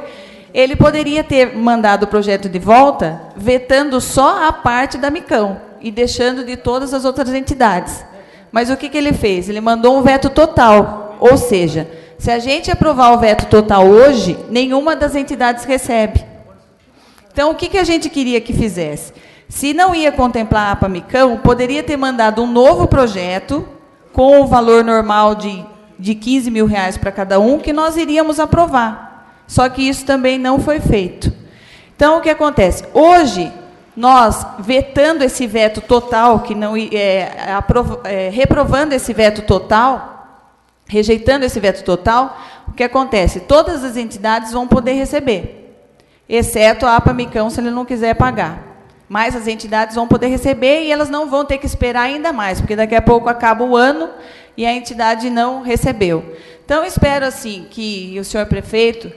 ele poderia ter mandado o projeto de volta, vetando só a parte da Micão e deixando de todas as outras entidades. Mas o que ele fez? Ele mandou um veto total, ou seja, se a gente aprovar o veto total hoje, nenhuma das entidades recebe. Então, o que a gente queria que fizesse? Se não ia contemplar a APA Micão, poderia ter mandado um novo projeto com o valor normal de 15 mil reais para cada um, que nós iríamos aprovar. Só que isso também não foi feito. Então, o que acontece? Hoje, nós, vetando esse veto total, que não reprovando esse veto total, rejeitando esse veto total, o que acontece? Todas as entidades vão poder receber, exceto a APA Micão, se ele não quiser pagar. mas as entidades vão poder receber e elas não vão ter que esperar ainda mais, porque daqui a pouco acaba o ano e a entidade não recebeu. Então, espero assim que o senhor prefeito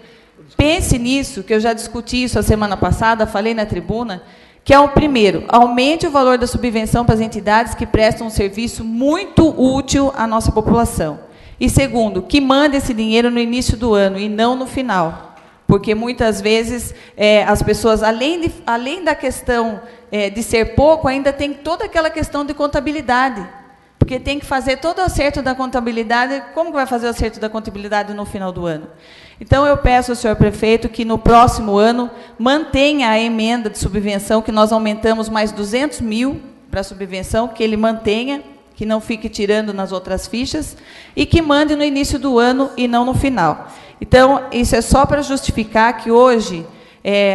pense nisso, que eu já discuti isso a semana passada, falei na tribuna, que é o primeiro, aumente o valor da subvenção para as entidades que prestam um serviço muito útil à nossa população. E segundo, que mande esse dinheiro no início do ano e não no final. Porque muitas vezes as pessoas, além da questão de ser pouco, ainda tem toda aquela questão de contabilidade. Porque tem que fazer todo o acerto da contabilidade. Como que vai fazer o acerto da contabilidade no final do ano? Então, eu peço ao senhor prefeito que, no próximo ano, mantenha a emenda de subvenção, que nós aumentamos mais 200 mil para a subvenção, que ele mantenha, que não fique tirando nas outras fichas, e que mande no início do ano e não no final. Então, isso é só para justificar que hoje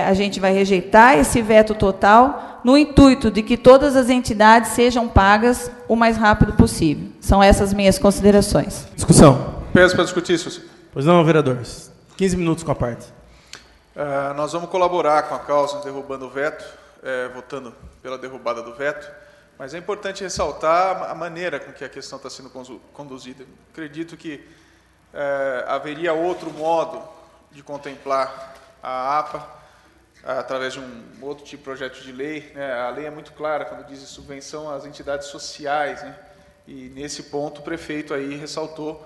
a gente vai rejeitar esse veto total, no intuito de que todas as entidades sejam pagas o mais rápido possível. São essas minhas considerações. Discussão. Peço para discutir, Suzy. Pois não, vereadores. 15 minutos com a parte. Nós vamos colaborar com a causa derrubando o veto, votando pela derrubada do veto, mas é importante ressaltar a maneira com que a questão está sendo conduzida. Acredito que haveria outro modo de contemplar a APA, através de um outro tipo de projeto de lei. A lei é muito clara quando diz subvenção às entidades sociais, né? E nesse ponto o prefeito aí ressaltou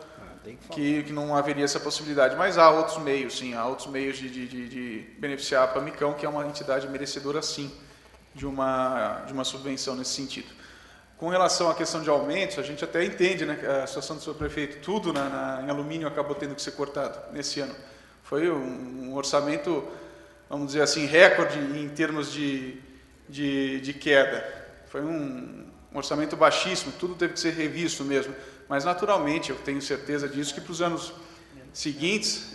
que não haveria essa possibilidade. Mas há outros meios, sim, há outros meios de beneficiar a Pamicão, que é uma entidade merecedora, sim, de uma subvenção nesse sentido. Com relação à questão de aumentos, a gente até entende, né, a situação do senhor prefeito, tudo em alumínio acabou tendo que ser cortado nesse ano. Foi um orçamento, vamos dizer assim, recorde em termos de queda. Foi um orçamento baixíssimo, tudo teve que ser revisto mesmo. Mas, naturalmente, eu tenho certeza disso, que para os anos seguintes,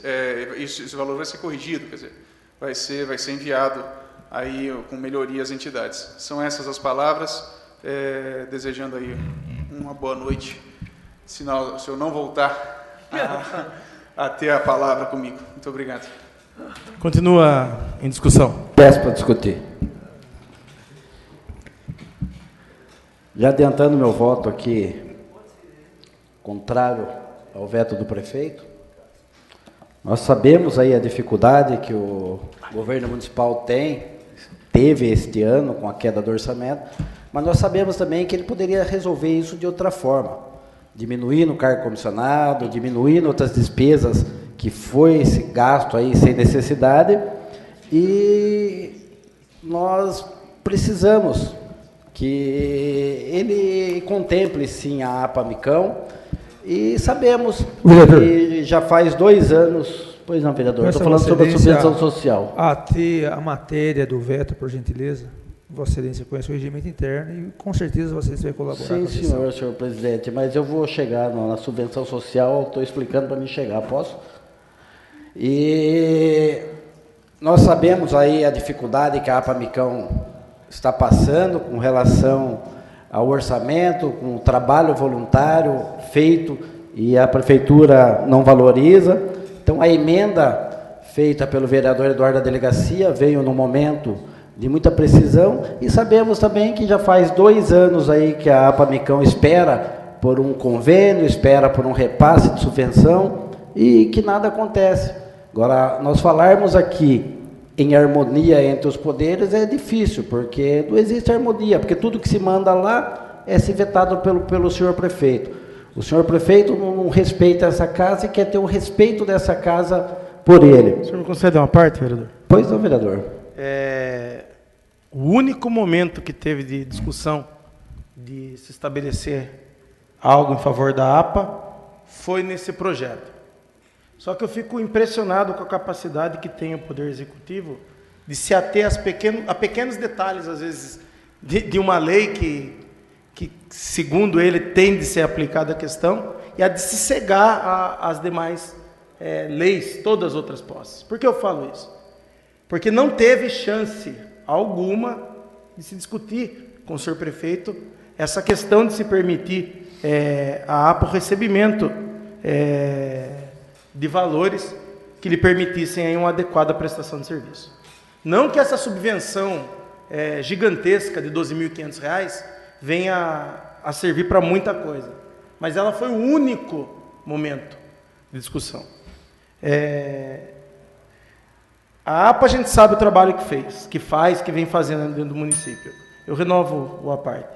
esse valor vai ser corrigido, quer dizer, vai ser enviado aí com melhoria às entidades. São essas as palavras, desejando aí uma boa noite, se eu não voltar a ter a palavra comigo. Muito obrigado. Continua em discussão. Peço para discutir. Já adiantando meu voto aqui, contrário ao veto do prefeito, nós sabemos aí a dificuldade que o governo municipal teve este ano com a queda do orçamento, mas nós sabemos também que ele poderia resolver isso de outra forma, diminuindo o cargo comissionado, diminuindo outras despesas que foi esse gasto aí sem necessidade, e nós precisamos que ele contemple sim a APA-Micão, e sabemos que já faz 2 anos... Pois não, vereador, estou falando sobre a subvenção social. A matéria do veto, por gentileza. Vossa Excelência conhece o regimento interno e, com certeza, Vossa Excelência vai colaborar com a Sim, senhor presidente, mas eu vou chegar na subvenção social, estou explicando para mim chegar, posso? E nós sabemos aí a dificuldade que a APA-Micão está passando com relação ao orçamento, com o trabalho voluntário feito e a prefeitura não valoriza. Então, a emenda feita pelo vereador Eduardo da Delegacia veio no momento de muita precisão, e sabemos também que já faz 2 anos aí que a APA-Micão espera por um convênio, espera por um repasse de subvenção, e que nada acontece. Agora, nós falarmos aqui em harmonia entre os poderes é difícil, porque não existe harmonia, porque tudo que se manda lá é se vetado pelo senhor prefeito. O senhor prefeito não respeita essa casa e quer ter o respeito dessa casa por ele. O senhor me concede uma parte, vereador? Pois não, vereador. O único momento que teve de discussão de se estabelecer algo em favor da APA foi nesse projeto. Só que eu fico impressionado com a capacidade que tem o Poder Executivo de se ater a pequenos detalhes, às vezes, de uma lei que, segundo ele, tem de ser aplicada a questão, e a de se cegar às demais leis, todas as outras posses. Por que eu falo isso? Porque não teve chance alguma de se discutir com o senhor prefeito essa questão de se permitir a APA o recebimento de valores que lhe permitissem aí uma adequada prestação de serviço. Não que essa subvenção gigantesca de R$ 12.500 venha a servir para muita coisa. Mas ela foi o único momento de discussão. A APA, a gente sabe o trabalho que fez, que vem fazendo dentro do município. Eu renovo o à parte.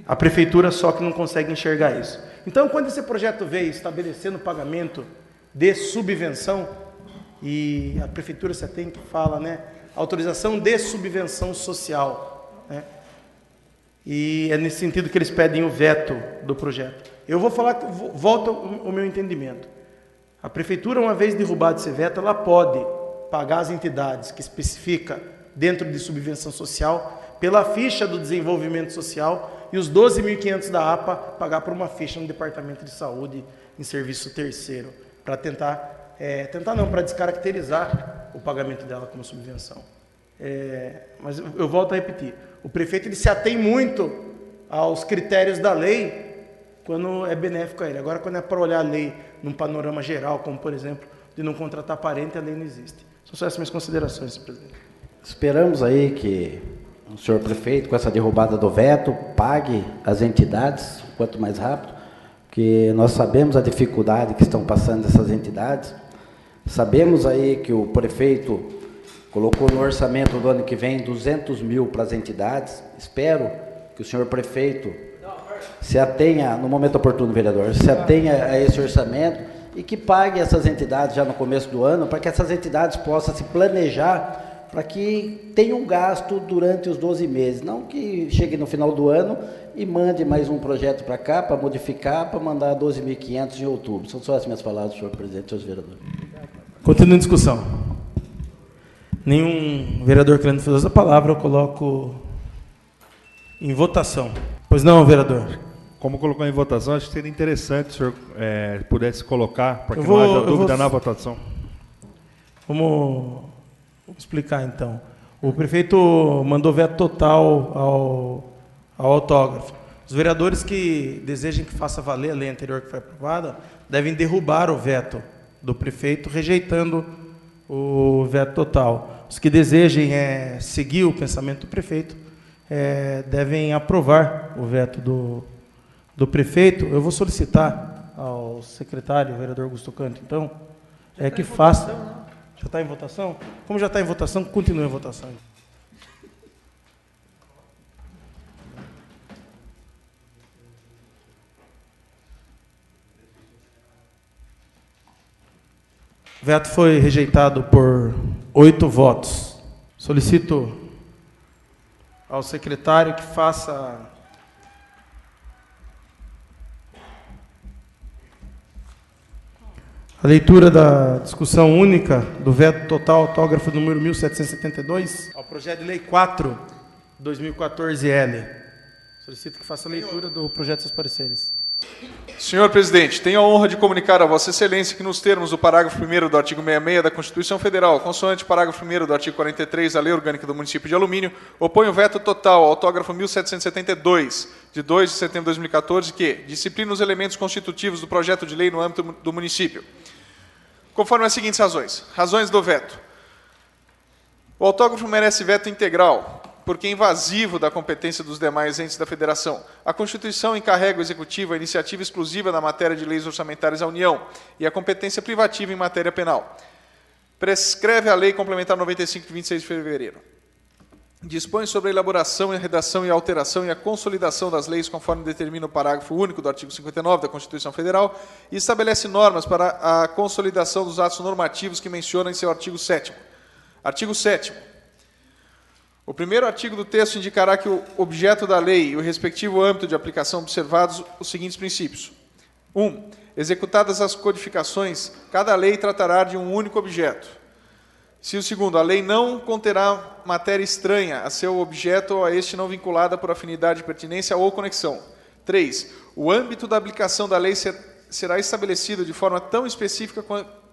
A prefeitura só que não consegue enxergar isso. Então, quando esse projeto veio estabelecendo o pagamento de subvenção, e a prefeitura se tem que fala, né, autorização de subvenção social, né, e é nesse sentido que eles pedem o veto do projeto. Eu vou falar, volta o meu entendimento. A prefeitura, uma vez derrubado esse veto, ela pode pagar as entidades que especifica dentro de subvenção social pela ficha do desenvolvimento social e os 12.500 da APA pagar por uma ficha no Departamento de Saúde em serviço terceiro, para para descaracterizar o pagamento dela como subvenção. Mas eu volto a repetir, o prefeito ele se atém muito aos critérios da lei quando é benéfico a ele. Agora, quando é para olhar a lei num panorama geral, como, por exemplo, de não contratar parente, a lei não existe. São só essas minhas considerações, senhor presidente. Esperamos aí que o senhor prefeito, com essa derrubada do veto, pague as entidades o quanto mais rápido, porque nós sabemos a dificuldade que estão passando essas entidades. Sabemos aí que o prefeito colocou no orçamento do ano que vem 200 mil para as entidades. Espero que o senhor prefeito se atenha, no momento oportuno, vereador, se atenha a esse orçamento e que pague essas entidades já no começo do ano, para que essas entidades possam se planejar para que tenha um gasto durante os 12 meses, não que chegue no final do ano e mande mais um projeto para cá, para modificar, para mandar 12.500 em outubro. São só as minhas palavras, senhor presidente, senhores vereadores. Continua a discussão. Nenhum vereador querendo fazer essa palavra, eu coloco em votação. Pois não, vereador? Como colocou em votação, acho que seria interessante se o senhor pudesse colocar, para que não haja dúvida na votação. Vamos explicar, então. O prefeito mandou veto total ao autógrafo. Os vereadores que desejem que faça valer a lei anterior que foi aprovada devem derrubar o veto do prefeito, rejeitando o veto total. Os que desejem seguir o pensamento do prefeito devem aprovar o veto do prefeito. Eu vou solicitar ao secretário, o vereador Augusto Canto, então, que faça... Já está em votação? Como já está em votação, continue a votação. O veto foi rejeitado por 8 votos. Solicito ao secretário que faça a leitura da discussão única do veto total autógrafo número 1772 ao projeto de lei 4/2014-L. Solicito que faça a leitura do projeto dos pareceres. Senhor presidente, tenho a honra de comunicar a Vossa Excelência que, nos termos do parágrafo 1º do artigo 66 da Constituição Federal, consoante o parágrafo 1º do artigo 43 da Lei Orgânica do Município de Alumínio, oponho o veto total ao autógrafo 1772, de 2 de setembro de 2014, que disciplina os elementos constitutivos do projeto de lei no âmbito do município. Conforme as seguintes razões. Razões do veto. O autógrafo merece veto integral, porque é invasivo da competência dos demais entes da Federação. A Constituição encarrega o Executivo a iniciativa exclusiva na matéria de leis orçamentárias da União e a competência privativa em matéria penal. Prescreve a Lei Complementar 95, de 26 de fevereiro. Dispõe sobre a elaboração, a redação e a alteração e a consolidação das leis, conforme determina o parágrafo único do artigo 59 da Constituição Federal, e estabelece normas para a consolidação dos atos normativos que menciona em seu artigo 7º. Artigo 7º. O primeiro artigo do texto indicará que o objeto da lei e o respectivo âmbito de aplicação observados os seguintes princípios. 1. Executadas as codificações, cada lei tratará de um único objeto. Se o segundo, a lei não conterá matéria estranha a seu objeto ou a este não vinculada por afinidade, pertinência ou conexão. 3. O âmbito da aplicação da lei será estabelecido de forma tão específica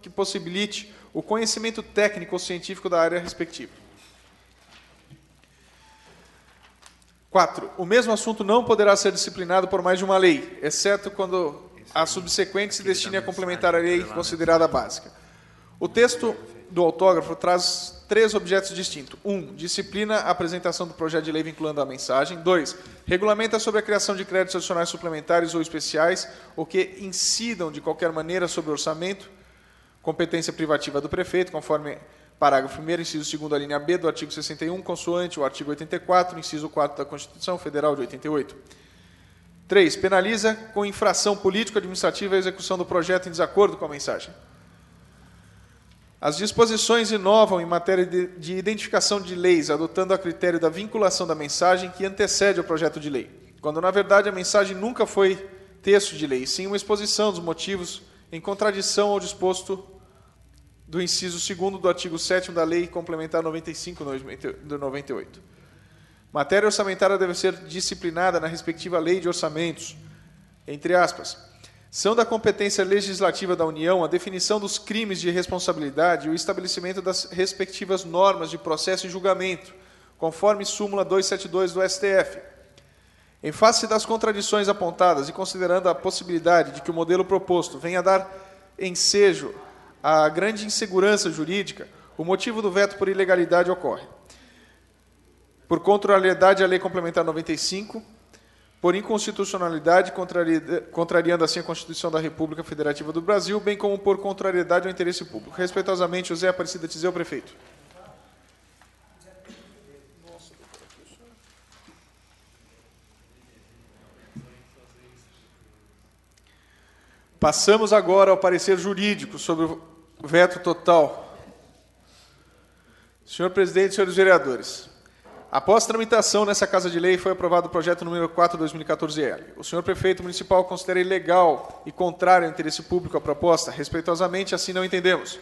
que possibilite o conhecimento técnico ou científico da área respectiva. 4. O mesmo assunto não poderá ser disciplinado por mais de uma lei, exceto quando a subsequente se destine a complementar a lei considerada básica. O texto do autógrafo traz 3 objetos distintos. 1. Disciplina a apresentação do projeto de lei vinculando a mensagem. 2. Regulamenta sobre a criação de créditos adicionais suplementares ou especiais, ou que incidam de qualquer maneira sobre o orçamento, competência privativa do prefeito, conforme parágrafo 1º, inciso 2º, a linha B do artigo 61, consoante o artigo 84, inciso 4 da Constituição Federal de 88. 3. Penaliza com infração político-administrativa a execução do projeto em desacordo com a mensagem. As disposições inovam em matéria de identificação de leis, adotando a critério da vinculação da mensagem que antecede ao projeto de lei, quando, na verdade, a mensagem nunca foi texto de lei, sim uma exposição dos motivos em contradição ao disposto do inciso 2º do artigo 7º da Lei Complementar 95 de 98. Matéria orçamentária deve ser disciplinada na respectiva lei de orçamentos, entre aspas. São da competência legislativa da União a definição dos crimes de responsabilidade e o estabelecimento das respectivas normas de processo e julgamento, conforme súmula 272 do STF. Em face das contradições apontadas e considerando a possibilidade de que o modelo proposto venha a dar ensejo à grande insegurança jurídica, o motivo do veto por ilegalidade ocorre. Por contrariedade à Lei Complementar 95, por inconstitucionalidade, contrariando assim a Constituição da República Federativa do Brasil, bem como por contrariedade ao interesse público. Respeitosamente, José Aparecida Tizeu, prefeito. Passamos agora ao parecer jurídico sobre o veto total. Senhor presidente, senhores vereadores, após tramitação nessa Casa de Lei, foi aprovado o projeto número 4/2014-L. O senhor prefeito municipal considera ilegal e contrário ao interesse público a proposta? Respeitosamente, assim não entendemos.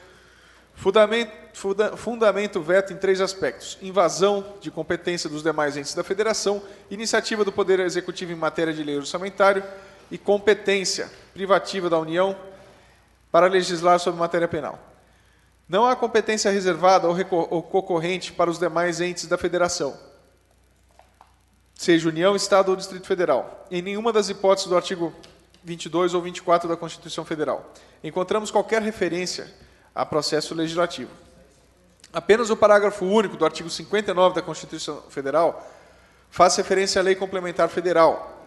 Fundamento o veto em 3 aspectos: invasão de competência dos demais entes da federação, iniciativa do Poder Executivo em matéria de lei orçamentária e competência privativa da União para legislar sobre matéria penal. Não há competência reservada ou concorrente para os demais entes da federação, seja União, Estado ou Distrito Federal, em nenhuma das hipóteses do artigo 22 ou 24 da Constituição Federal. Encontramos qualquer referência a processo legislativo. Apenas o parágrafo único do artigo 59 da Constituição Federal faz referência à Lei Complementar Federal,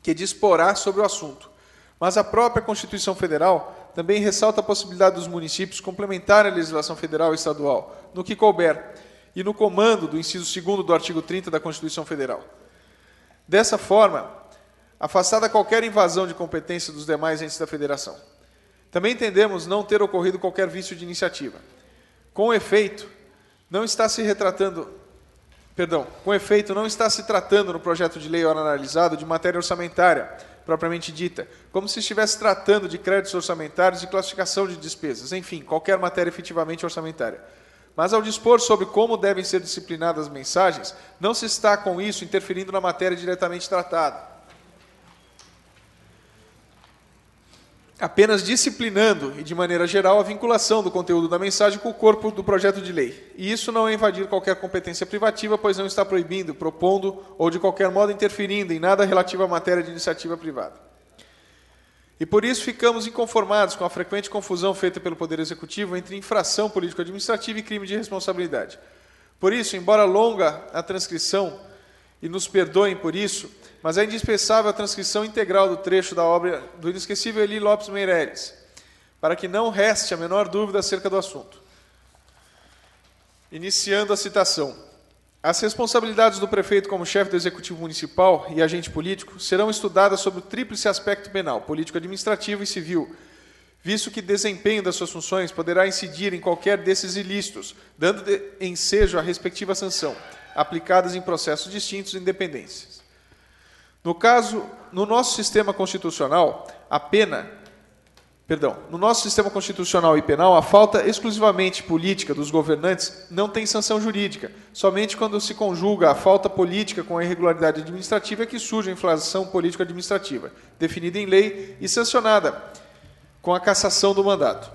que disporá sobre o assunto. Mas a própria Constituição Federal também ressalta a possibilidade dos municípios complementarem a legislação federal e estadual, no que couber, e no comando do inciso 2º do artigo 30 da Constituição Federal. Dessa forma, afastada qualquer invasão de competência dos demais entes da federação. Também entendemos não ter ocorrido qualquer vício de iniciativa. Com efeito, não está se tratando no projeto de lei ora analisado de matéria orçamentária, propriamente dita, como se estivesse tratando de créditos orçamentários e classificação de despesas, enfim, qualquer matéria efetivamente orçamentária. Mas ao dispor sobre como devem ser disciplinadas as mensagens, não se está com isso interferindo na matéria diretamente tratada. Apenas disciplinando, e de maneira geral, a vinculação do conteúdo da mensagem com o corpo do projeto de lei. E isso não é invadir qualquer competência privativa, pois não está proibindo, propondo ou de qualquer modo interferindo em nada relativo à matéria de iniciativa privada. E por isso ficamos inconformados com a frequente confusão feita pelo Poder Executivo entre infração político-administrativa e crime de responsabilidade. Por isso, embora longa a transcrição, e nos perdoem por isso, mas é indispensável a transcrição integral do trecho da obra do inesquecível Eli Lopes Meireles, para que não reste a menor dúvida acerca do assunto. Iniciando a citação. As responsabilidades do prefeito como chefe do Executivo Municipal e agente político serão estudadas sob o tríplice aspecto penal, político-administrativo e civil, visto que desempenho das suas funções poderá incidir em qualquer desses ilícitos, dando ensejo à respectiva sanção, aplicadas em processos distintos e independentes. No nosso sistema constitucional e penal, a falta exclusivamente política dos governantes não tem sanção jurídica. Somente quando se conjuga a falta política com a irregularidade administrativa é que surge a infração político-administrativa, definida em lei e sancionada com a cassação do mandato.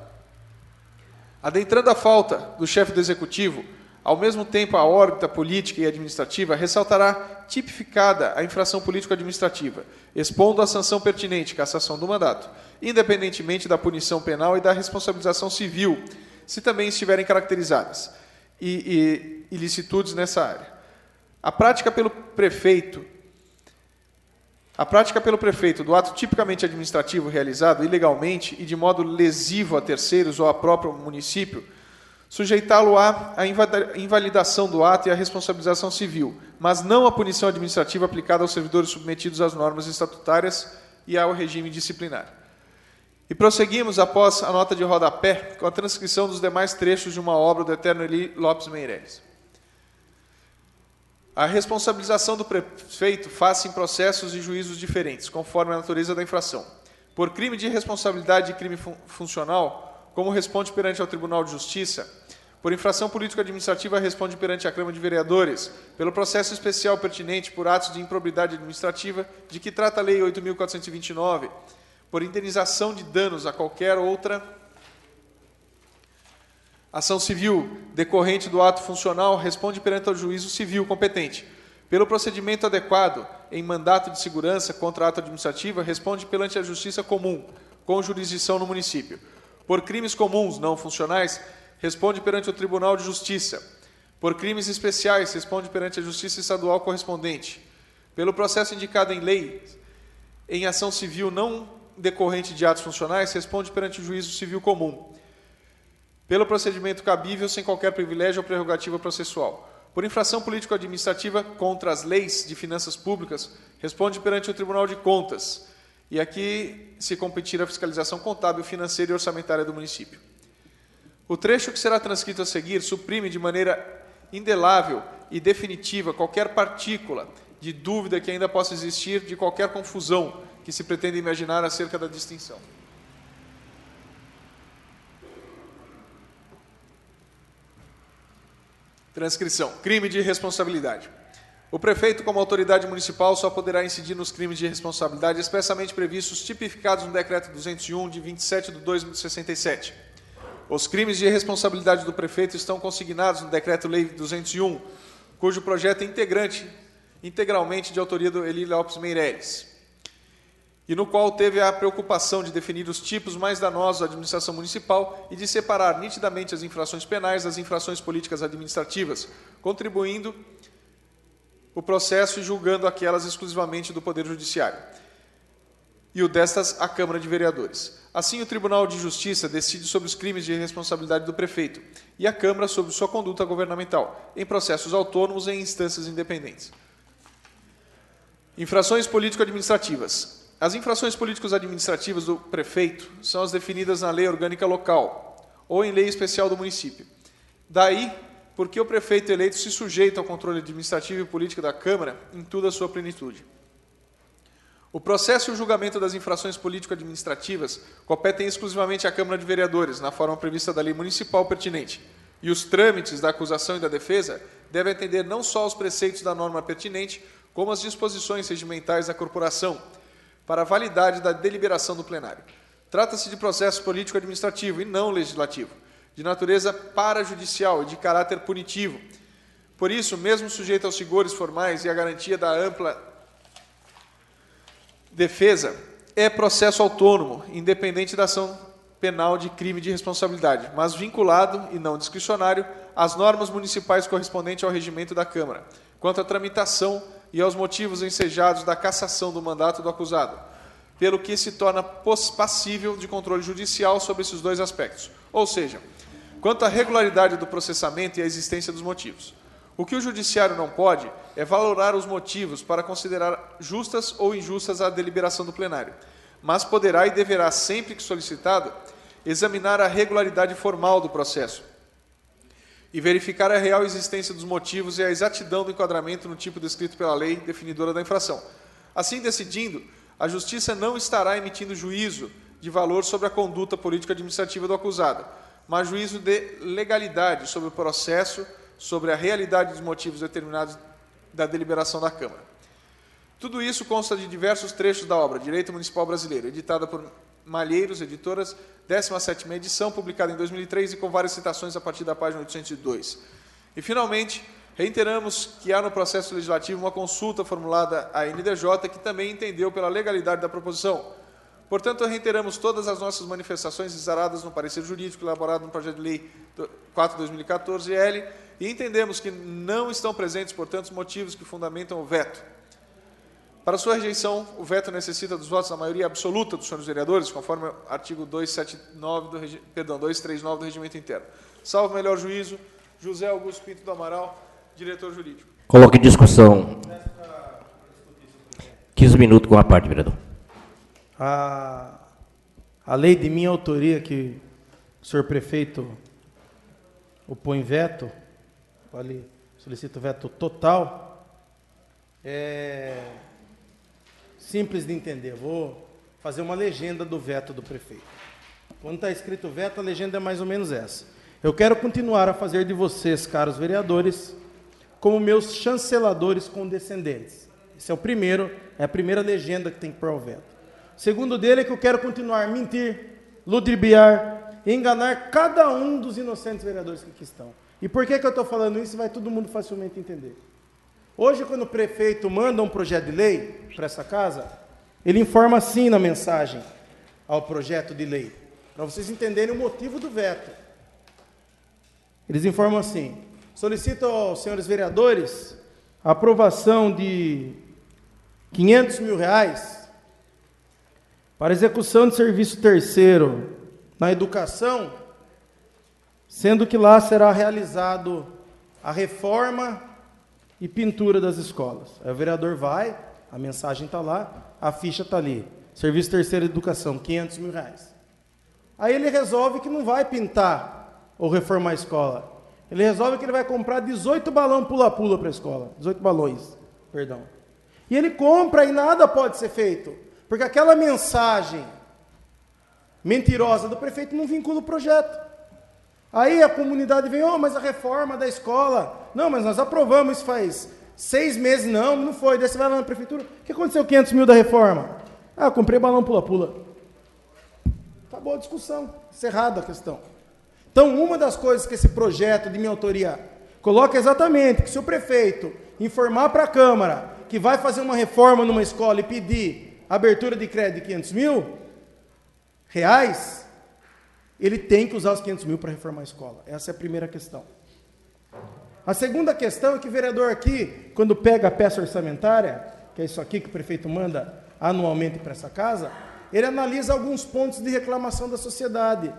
Adentrando a falta do chefe do Executivo, ao mesmo tempo a órbita política e administrativa ressaltará tipificada a infração político-administrativa, expondo a sanção pertinente, cassação do mandato, independentemente da punição penal e da responsabilização civil, se também estiverem caracterizadas e ilicitudes nessa área. A prática pelo prefeito do ato tipicamente administrativo realizado ilegalmente e de modo lesivo a terceiros ou a próprio município, sujeitá-lo à invalidação do ato e à responsabilização civil, mas não à punição administrativa aplicada aos servidores submetidos às normas estatutárias e ao regime disciplinar. E prosseguimos, após a nota de rodapé, com a transcrição dos demais trechos de uma obra do eterno Eli Lopes Meireles. A responsabilização do prefeito faz-se em processos e juízos diferentes, conforme a natureza da infração. Por crime de responsabilidade e crime funcional, como responde perante ao Tribunal de Justiça, por infração político-administrativa, responde perante a Câmara de Vereadores, pelo processo especial pertinente por atos de improbidade administrativa, de que trata a Lei 8.429, por indenização de danos a qualquer outra ação civil decorrente do ato funcional, responde perante o juízo civil competente. Pelo procedimento adequado em mandato de segurança contra ato administrativo, responde perante a Justiça Comum, com jurisdição no município. Por crimes comuns não funcionais, responde perante o Tribunal de Justiça. Por crimes especiais, responde perante a Justiça Estadual correspondente. Pelo processo indicado em lei, em ação civil não decorrente de atos funcionais, responde perante o Juízo Civil Comum. Pelo procedimento cabível, sem qualquer privilégio ou prerrogativa processual. Por infração político-administrativa contra as leis de finanças públicas, responde perante o Tribunal de Contas. E aqui se competir a fiscalização contábil, financeira e orçamentária do município. O trecho que será transcrito a seguir suprime de maneira indelável e definitiva qualquer partícula de dúvida que ainda possa existir, de qualquer confusão que se pretenda imaginar acerca da distinção. Transcrição. Crime de responsabilidade. O prefeito, como autoridade municipal, só poderá incidir nos crimes de responsabilidade expressamente previstos, tipificados no Decreto 201, de 27 de 2 de 67. Os crimes de responsabilidade do prefeito estão consignados no Decreto-Lei 201, cujo projeto é integralmente de autoria do Eli Lopes Meireles, e no qual teve a preocupação de definir os tipos mais danosos da administração municipal e de separar nitidamente as infrações penais das infrações políticas administrativas, contribuindo o processo e julgando aquelas exclusivamente do Poder Judiciário, e o destas a Câmara de Vereadores. Assim, o Tribunal de Justiça decide sobre os crimes de responsabilidade do prefeito e a Câmara sobre sua conduta governamental, em processos autônomos e em instâncias independentes. Infrações político-administrativas. As infrações políticos-administrativas do prefeito são as definidas na lei orgânica local ou em lei especial do município. Daí, porque o prefeito eleito se sujeita ao controle administrativo e político da Câmara em toda a sua plenitude. O processo e o julgamento das infrações político-administrativas competem exclusivamente à Câmara de Vereadores, na forma prevista da lei municipal pertinente, e os trâmites da acusação e da defesa devem atender não só aos preceitos da norma pertinente, como às disposições regimentais da corporação, para a validade da deliberação do plenário. Trata-se de processo político-administrativo e não legislativo, de natureza parajudicial e de caráter punitivo. Por isso, mesmo sujeito aos rigores formais e à garantia da ampla defesa, é processo autônomo, independente da ação penal de crime de responsabilidade, mas vinculado, e não discricionário, às normas municipais correspondentes ao regimento da Câmara, quanto à tramitação e aos motivos ensejados da cassação do mandato do acusado, pelo que se torna passível de controle judicial sobre esses dois aspectos, ou seja, quanto à regularidade do processamento e à existência dos motivos. O que o judiciário não pode é valorar os motivos para considerar justas ou injustas a deliberação do plenário, mas poderá e deverá, sempre que solicitado, examinar a regularidade formal do processo e verificar a real existência dos motivos e a exatidão do enquadramento no tipo descrito pela lei definidora da infração. Assim decidindo, a Justiça não estará emitindo juízo de valor sobre a conduta político-administrativa do acusado, mas juízo de legalidade sobre o processo, sobre a realidade dos motivos determinados da deliberação da Câmara. Tudo isso consta de diversos trechos da obra Direito Municipal Brasileiro, editada por Malheiros Editoras, 17ª edição, publicada em 2003 e com várias citações a partir da página 802. E, finalmente, reiteramos que há no processo legislativo uma consulta formulada à NDJ que também entendeu pela legalidade da proposição, Portanto, reiteramos todas as nossas manifestações exaradas no parecer jurídico elaborado no projeto de lei 4/2014-L e entendemos que não estão presentes, portanto, os motivos que fundamentam o veto. Para sua rejeição, o veto necessita dos votos da maioria absoluta dos senhores vereadores, conforme o artigo 239 do Regimento Interno. Salvo melhor juízo, José Augusto Pinto do Amaral, diretor jurídico. Coloque em discussão. 15 minutos com a parte, vereador. A lei de minha autoria, que o senhor prefeito opõe veto, ali solicito veto total, é simples de entender. Vou fazer uma legenda do veto do prefeito. Quando está escrito veto, a legenda é mais ou menos essa. Eu quero continuar a fazer de vocês, caros vereadores, como meus chanceladores condescendentes. Esse é o primeiro, é a primeira legenda que tem que pôr ao veto. O segundo dele é que eu quero continuar a mentir, ludibriar e enganar cada um dos inocentes vereadores que aqui estão. E por que eu estou falando isso? Vai todo mundo facilmente entender. Hoje, quando o prefeito manda um projeto de lei para essa casa, ele informa assim na mensagem ao projeto de lei, para vocês entenderem o motivo do veto. Eles informam assim: solicito aos senhores vereadores a aprovação de R$500 mil para execução de serviço terceiro na educação, sendo que lá será realizado a reforma e pintura das escolas. Aí o vereador vai, a mensagem está lá, a ficha está ali. Serviço terceiro de educação, R$500 mil. Aí ele resolve que não vai pintar ou reformar a escola. Ele resolve que ele vai comprar 18 balões pula-pula para a escola. 18 balões, perdão. E ele compra e nada pode ser feito. Porque aquela mensagem mentirosa do prefeito não vincula o projeto. Aí a comunidade vem, mas a reforma da escola, não, mas nós aprovamos isso faz 6 meses, não foi. Daí você vai lá na prefeitura, o que aconteceu com 500 mil da reforma? Ah, comprei balão pula-pula. Acabou a discussão, encerrada a questão. Então, uma das coisas que esse projeto de minha autoria coloca exatamente, que se o prefeito informar para a Câmara que vai fazer uma reforma numa escola e pedir abertura de crédito de R$500 mil, ele tem que usar os 500 mil para reformar a escola. Essa é a primeira questão. A segunda questão é que o vereador aqui, quando pega a peça orçamentária, que é isso aqui que o prefeito manda anualmente para essa casa, ele analisa alguns pontos de reclamação da sociedade.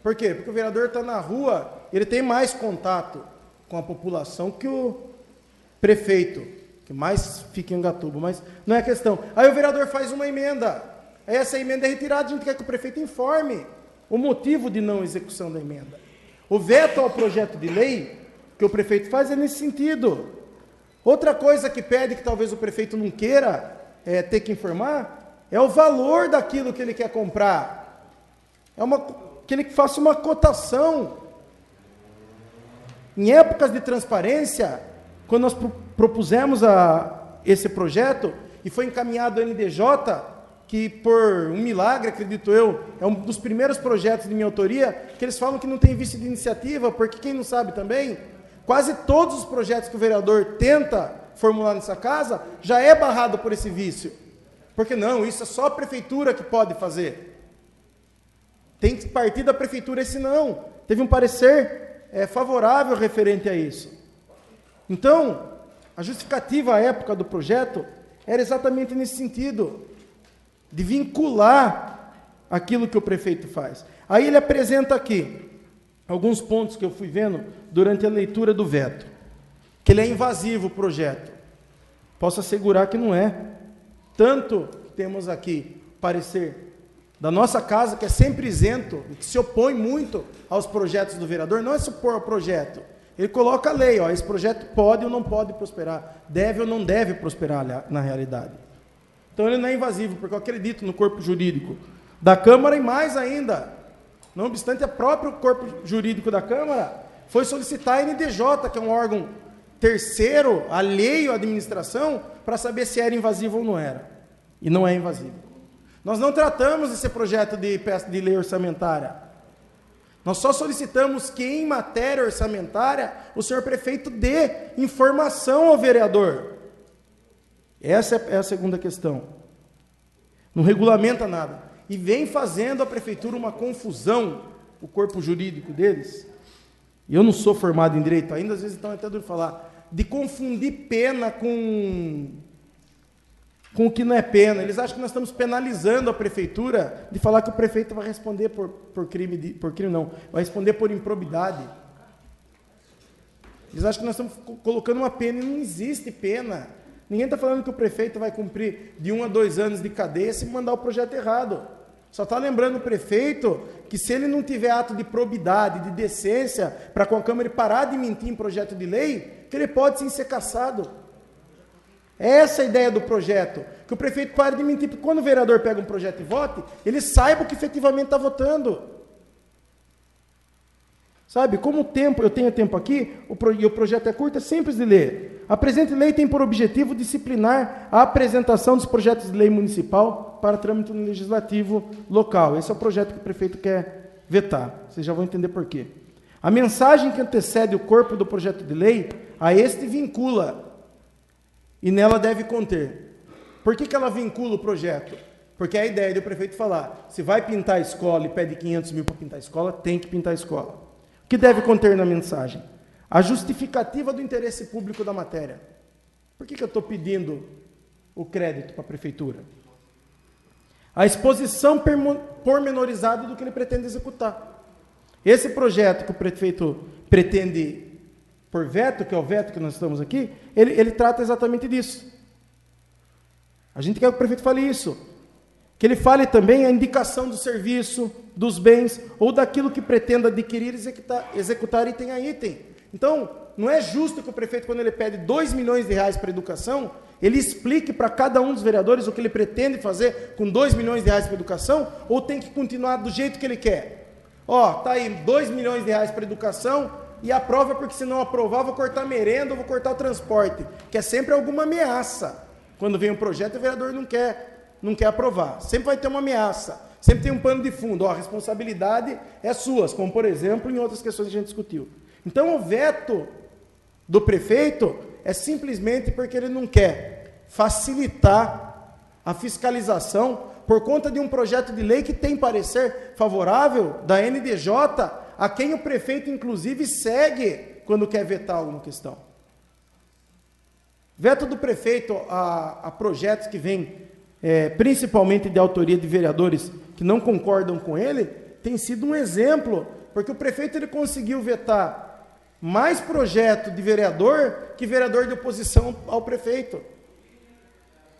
Por quê? Porque o vereador está na rua, ele tem mais contato com a população que o prefeito, que mais fica em Gatuba, mas não é a questão. Aí o vereador faz uma emenda, aí essa emenda é retirada, a gente quer que o prefeito informe o motivo de não execução da emenda. O veto ao projeto de lei que o prefeito faz é nesse sentido. Outra coisa que pede, que talvez o prefeito não queira ter que informar, é o valor daquilo que ele quer comprar. Que ele faça uma cotação. Em épocas de transparência, quando nós propusemos esse projeto, e foi encaminhado ao NDJ, que por um milagre, acredito eu, é um dos primeiros projetos de minha autoria, que eles falam que não tem vício de iniciativa, porque quem não sabe também, quase todos os projetos que o vereador tenta formular nessa casa, já é barrado por esse vício. Porque não, isso é só a prefeitura que pode fazer. Tem que partir da prefeitura, esse não. Teve um parecer favorável referente a isso. Então, a justificativa à época do projeto era exatamente nesse sentido, de vincular aquilo que o prefeito faz. Aí ele apresenta aqui alguns pontos que eu fui vendo durante a leitura do veto, que ele é invasivo o projeto. Posso assegurar que não é. Tanto temos aqui parecer da nossa casa, que é sempre isento, e que se opõe muito aos projetos do vereador, não é supor ao projeto. Ele coloca a lei, esse projeto pode ou não pode prosperar, deve ou não deve prosperar na realidade. Então ele não é invasivo, porque eu acredito no corpo jurídico da Câmara e mais ainda, não obstante, o próprio corpo jurídico da Câmara foi solicitar a NDJ, que é um órgão terceiro, alheio à administração, para saber se era invasivo ou não era. E não é invasivo. Nós não tratamos esse projeto de lei orçamentária. Nós só solicitamos que, em matéria orçamentária, o senhor prefeito dê informação ao vereador. Essa é a segunda questão. Não regulamenta nada. e vem fazendo a prefeitura uma confusão, o corpo jurídico deles, e eu não sou formado em direito ainda, às vezes então é até duro falar, de confundir pena com o que não é pena. Eles acham que nós estamos penalizando a prefeitura de falar que o prefeito vai responder por crime não, vai responder por improbidade. Eles acham que nós estamos colocando uma pena e não existe pena. Ninguém está falando que o prefeito vai cumprir de 1 a 2 anos de cadeia se mandar o projeto errado. Só está lembrando o prefeito que se ele não tiver ato de probidade, de decência, para com a Câmara ele parar de mentir em projeto de lei, que ele pode sim ser cassado. Essa é a ideia do projeto, que o prefeito pare de mentir, porque quando o vereador pega um projeto e vote, ele saiba o que efetivamente está votando. Sabe, como o tempo, eu tenho tempo aqui, e o projeto é curto, é simples de ler. A presente lei tem por objetivo disciplinar a apresentação dos projetos de lei municipal para trâmite no legislativo local. Esse é o projeto que o prefeito quer vetar. Vocês já vão entender por quê. A mensagem que antecede o corpo do projeto de lei, a este vincula, e nela deve conter. Por que ela vincula o projeto? Porque a ideia do prefeito falar, se vai pintar a escola e pede 500 mil para pintar a escola, tem que pintar a escola. O que deve conter na mensagem? A justificativa do interesse público da matéria. Por que eu estou pedindo o crédito para a prefeitura? A exposição pormenorizada do que ele pretende executar. Esse projeto que o prefeito pretende por veto, que é o veto que nós estamos aqui, ele trata exatamente disso. A gente quer que o prefeito fale isso. Que ele fale também a indicação do serviço, dos bens, ou daquilo que pretenda adquirir e executar item a item. Então, não é justo que o prefeito, quando ele pede 2 milhões de reais para a educação, ele explique para cada um dos vereadores o que ele pretende fazer com 2 milhões de reais para a educação, ou tem que continuar do jeito que ele quer. Tá aí, 2 milhões de reais para a educação, e aprova, porque se não aprovar, vou cortar a merenda, ou vou cortar o transporte, que é sempre alguma ameaça. Quando vem um projeto, o vereador não quer aprovar. Sempre vai ter uma ameaça. Sempre tem um pano de fundo. A responsabilidade é sua, como, por exemplo, em outras questões que a gente discutiu. Então, o veto do prefeito é simplesmente porque ele não quer facilitar a fiscalização por conta de um projeto de lei que tem parecer favorável da NDJ, a quem o prefeito, inclusive, segue quando quer vetar alguma questão. Veto do prefeito a projetos que vêm principalmente de autoria de vereadores que não concordam com ele, tem sido um exemplo, porque o prefeito ele conseguiu vetar mais projeto de vereador que vereador de oposição ao prefeito.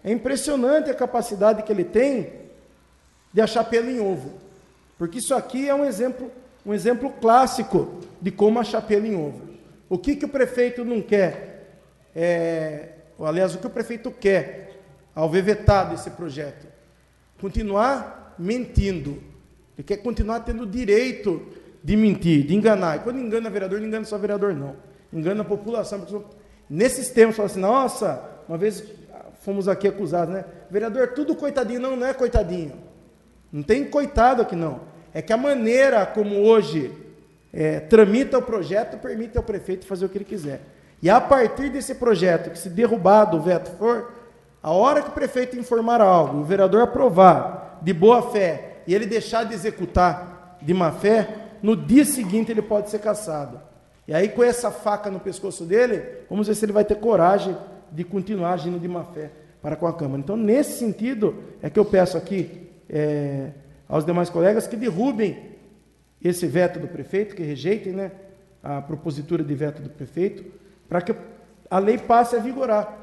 É impressionante a capacidade que ele tem de achar pelo em ovo, porque isso aqui é um exemplo clássico de como achar pelo em ovo. O que o prefeito não quer, aliás, o que o prefeito quer ao ver vetado esse projeto? Continuar mentindo. Ele quer continuar tendo o direito de mentir, de enganar. E quando engana vereador, não engana só vereador, não. Engana a população. Nesses tempos, fala assim, nossa, uma vez fomos aqui acusados, né? Vereador, tudo coitadinho. Não é coitadinho. Não tem coitado aqui, não. É que a maneira como hoje tramita o projeto permite ao prefeito fazer o que ele quiser. E a partir desse projeto, que se derrubado o veto for, a hora que o prefeito informar algo, o vereador aprovar de boa fé e ele deixar de executar de má fé, no dia seguinte ele pode ser cassado. E aí, com essa faca no pescoço dele, vamos ver se ele vai ter coragem de continuar agindo de má fé para com a Câmara. Então, nesse sentido, é que eu peço aqui aos demais colegas que derrubem esse veto do prefeito, que rejeitem, né, a propositura de veto do prefeito, para que a lei passe a vigorar.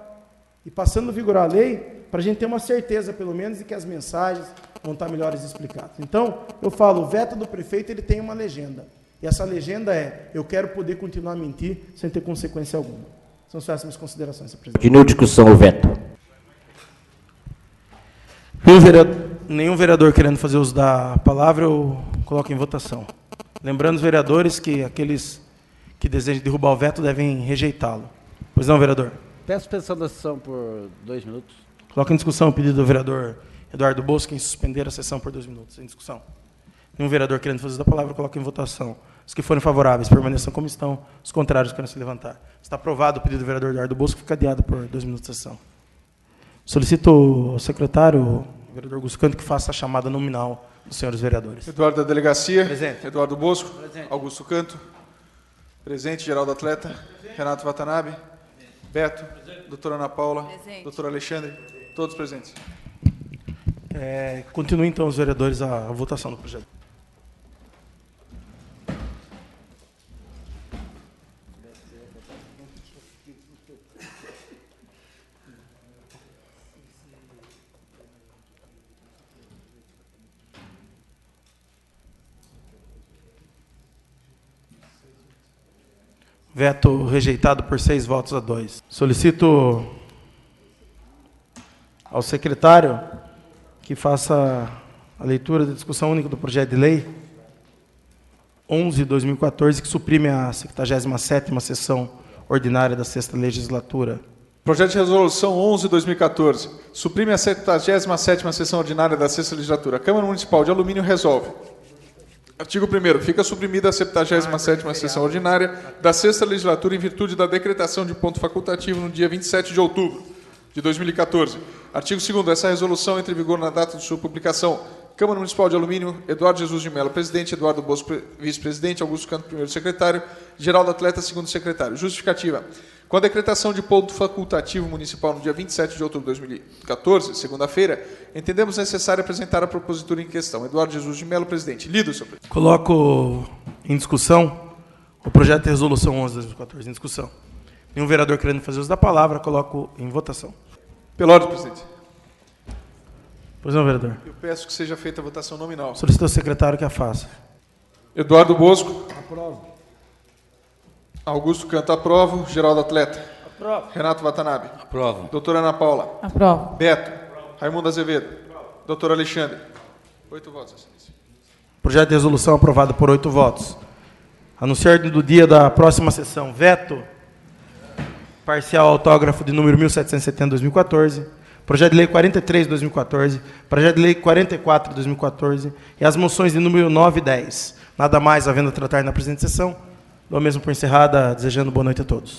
E passando a vigorar a lei, para a gente ter uma certeza, pelo menos, de que as mensagens vão estar melhores explicadas. Então, eu falo, o veto do prefeito ele tem uma legenda. E essa legenda é, eu quero poder continuar a mentir sem ter consequência alguma. São só essas minhas considerações, senhor presidente. Continua a discussão, o veto. Nenhum vereador querendo fazer uso da palavra, eu coloco em votação. Lembrando os vereadores que aqueles que desejam derrubar o veto devem rejeitá-lo. Pois não, vereador? Peço suspensão da sessão por 2 minutos. Coloca em discussão o pedido do vereador Eduardo Bosco em suspender a sessão por 2 minutos. Em discussão. Nenhum vereador querendo fazer uso da palavra, coloca em votação. Os que forem favoráveis permaneçam como estão, os contrários querem se levantar. Está aprovado o pedido do vereador Eduardo Bosco, fica adiado por 2 minutos de sessão. Solicito ao secretário o vereador Augusto Canto que faça a chamada nominal dos senhores vereadores. Eduardo da Delegacia. Presente. Eduardo Bosco. Presente. Augusto Canto. Presente. Geraldo Atleta. Presente. Renato Watanabe. Beto. Presente. Doutora Ana Paula. Presente. Doutor Alexandre. Todos presentes. Continue, então, os vereadores a votação do projeto. Veto rejeitado por 6 votos a 2. Solicito ao secretário que faça a leitura da discussão única do projeto de lei 11/2014, que suprime a 77ª sessão ordinária da 6ª legislatura. Projeto de resolução 11/2014. Suprime a 77ª sessão ordinária da 6ª legislatura. A Câmara Municipal de Alumínio resolve. Artigo 1º. Fica suprimida a 77ª sessão ordinária da 6ª legislatura em virtude da decretação de ponto facultativo no dia 27 de outubro de 2014. Artigo 2º. Essa resolução entra em vigor na data de sua publicação. Câmara Municipal de Alumínio, Eduardo Jesus de Mello, presidente, Eduardo Bosco, vice-presidente, Augusto Canto, primeiro secretário, Geraldo Atleta, segundo secretário. Justificativa. Com a decretação de ponto facultativo municipal no dia 27 de outubro de 2014, segunda-feira, entendemos necessário apresentar a propositura em questão. Eduardo Jesus de Mello, presidente. Lido, senhor presidente. Coloco em discussão o projeto de resolução 11/2014 em discussão. Nenhum vereador querendo fazer uso da palavra, coloco em votação. Pela ordem, presidente. Pois não, vereador. Eu peço que seja feita a votação nominal. Solicito ao secretário que a faça. Eduardo Bosco. Aprovo. Augusto Canto, aprovo. Geraldo Atleta. Aprovo. Renato Watanabe. Aprovo. Doutora Ana Paula. Aprovo. Beto. Raimundo Azevedo. Doutor Alexandre. 8 votos, excelência. Projeto de resolução aprovado por 8 votos. Anunciar do dia da próxima sessão. Veto parcial autógrafo de número 1770/2014. Projeto de lei 43/2014. Projeto de lei 44/2014. E as moções de número 9 e 10. Nada mais havendo a tratar na presente sessão. Dou mesmo por encerrada, desejando boa noite a todos.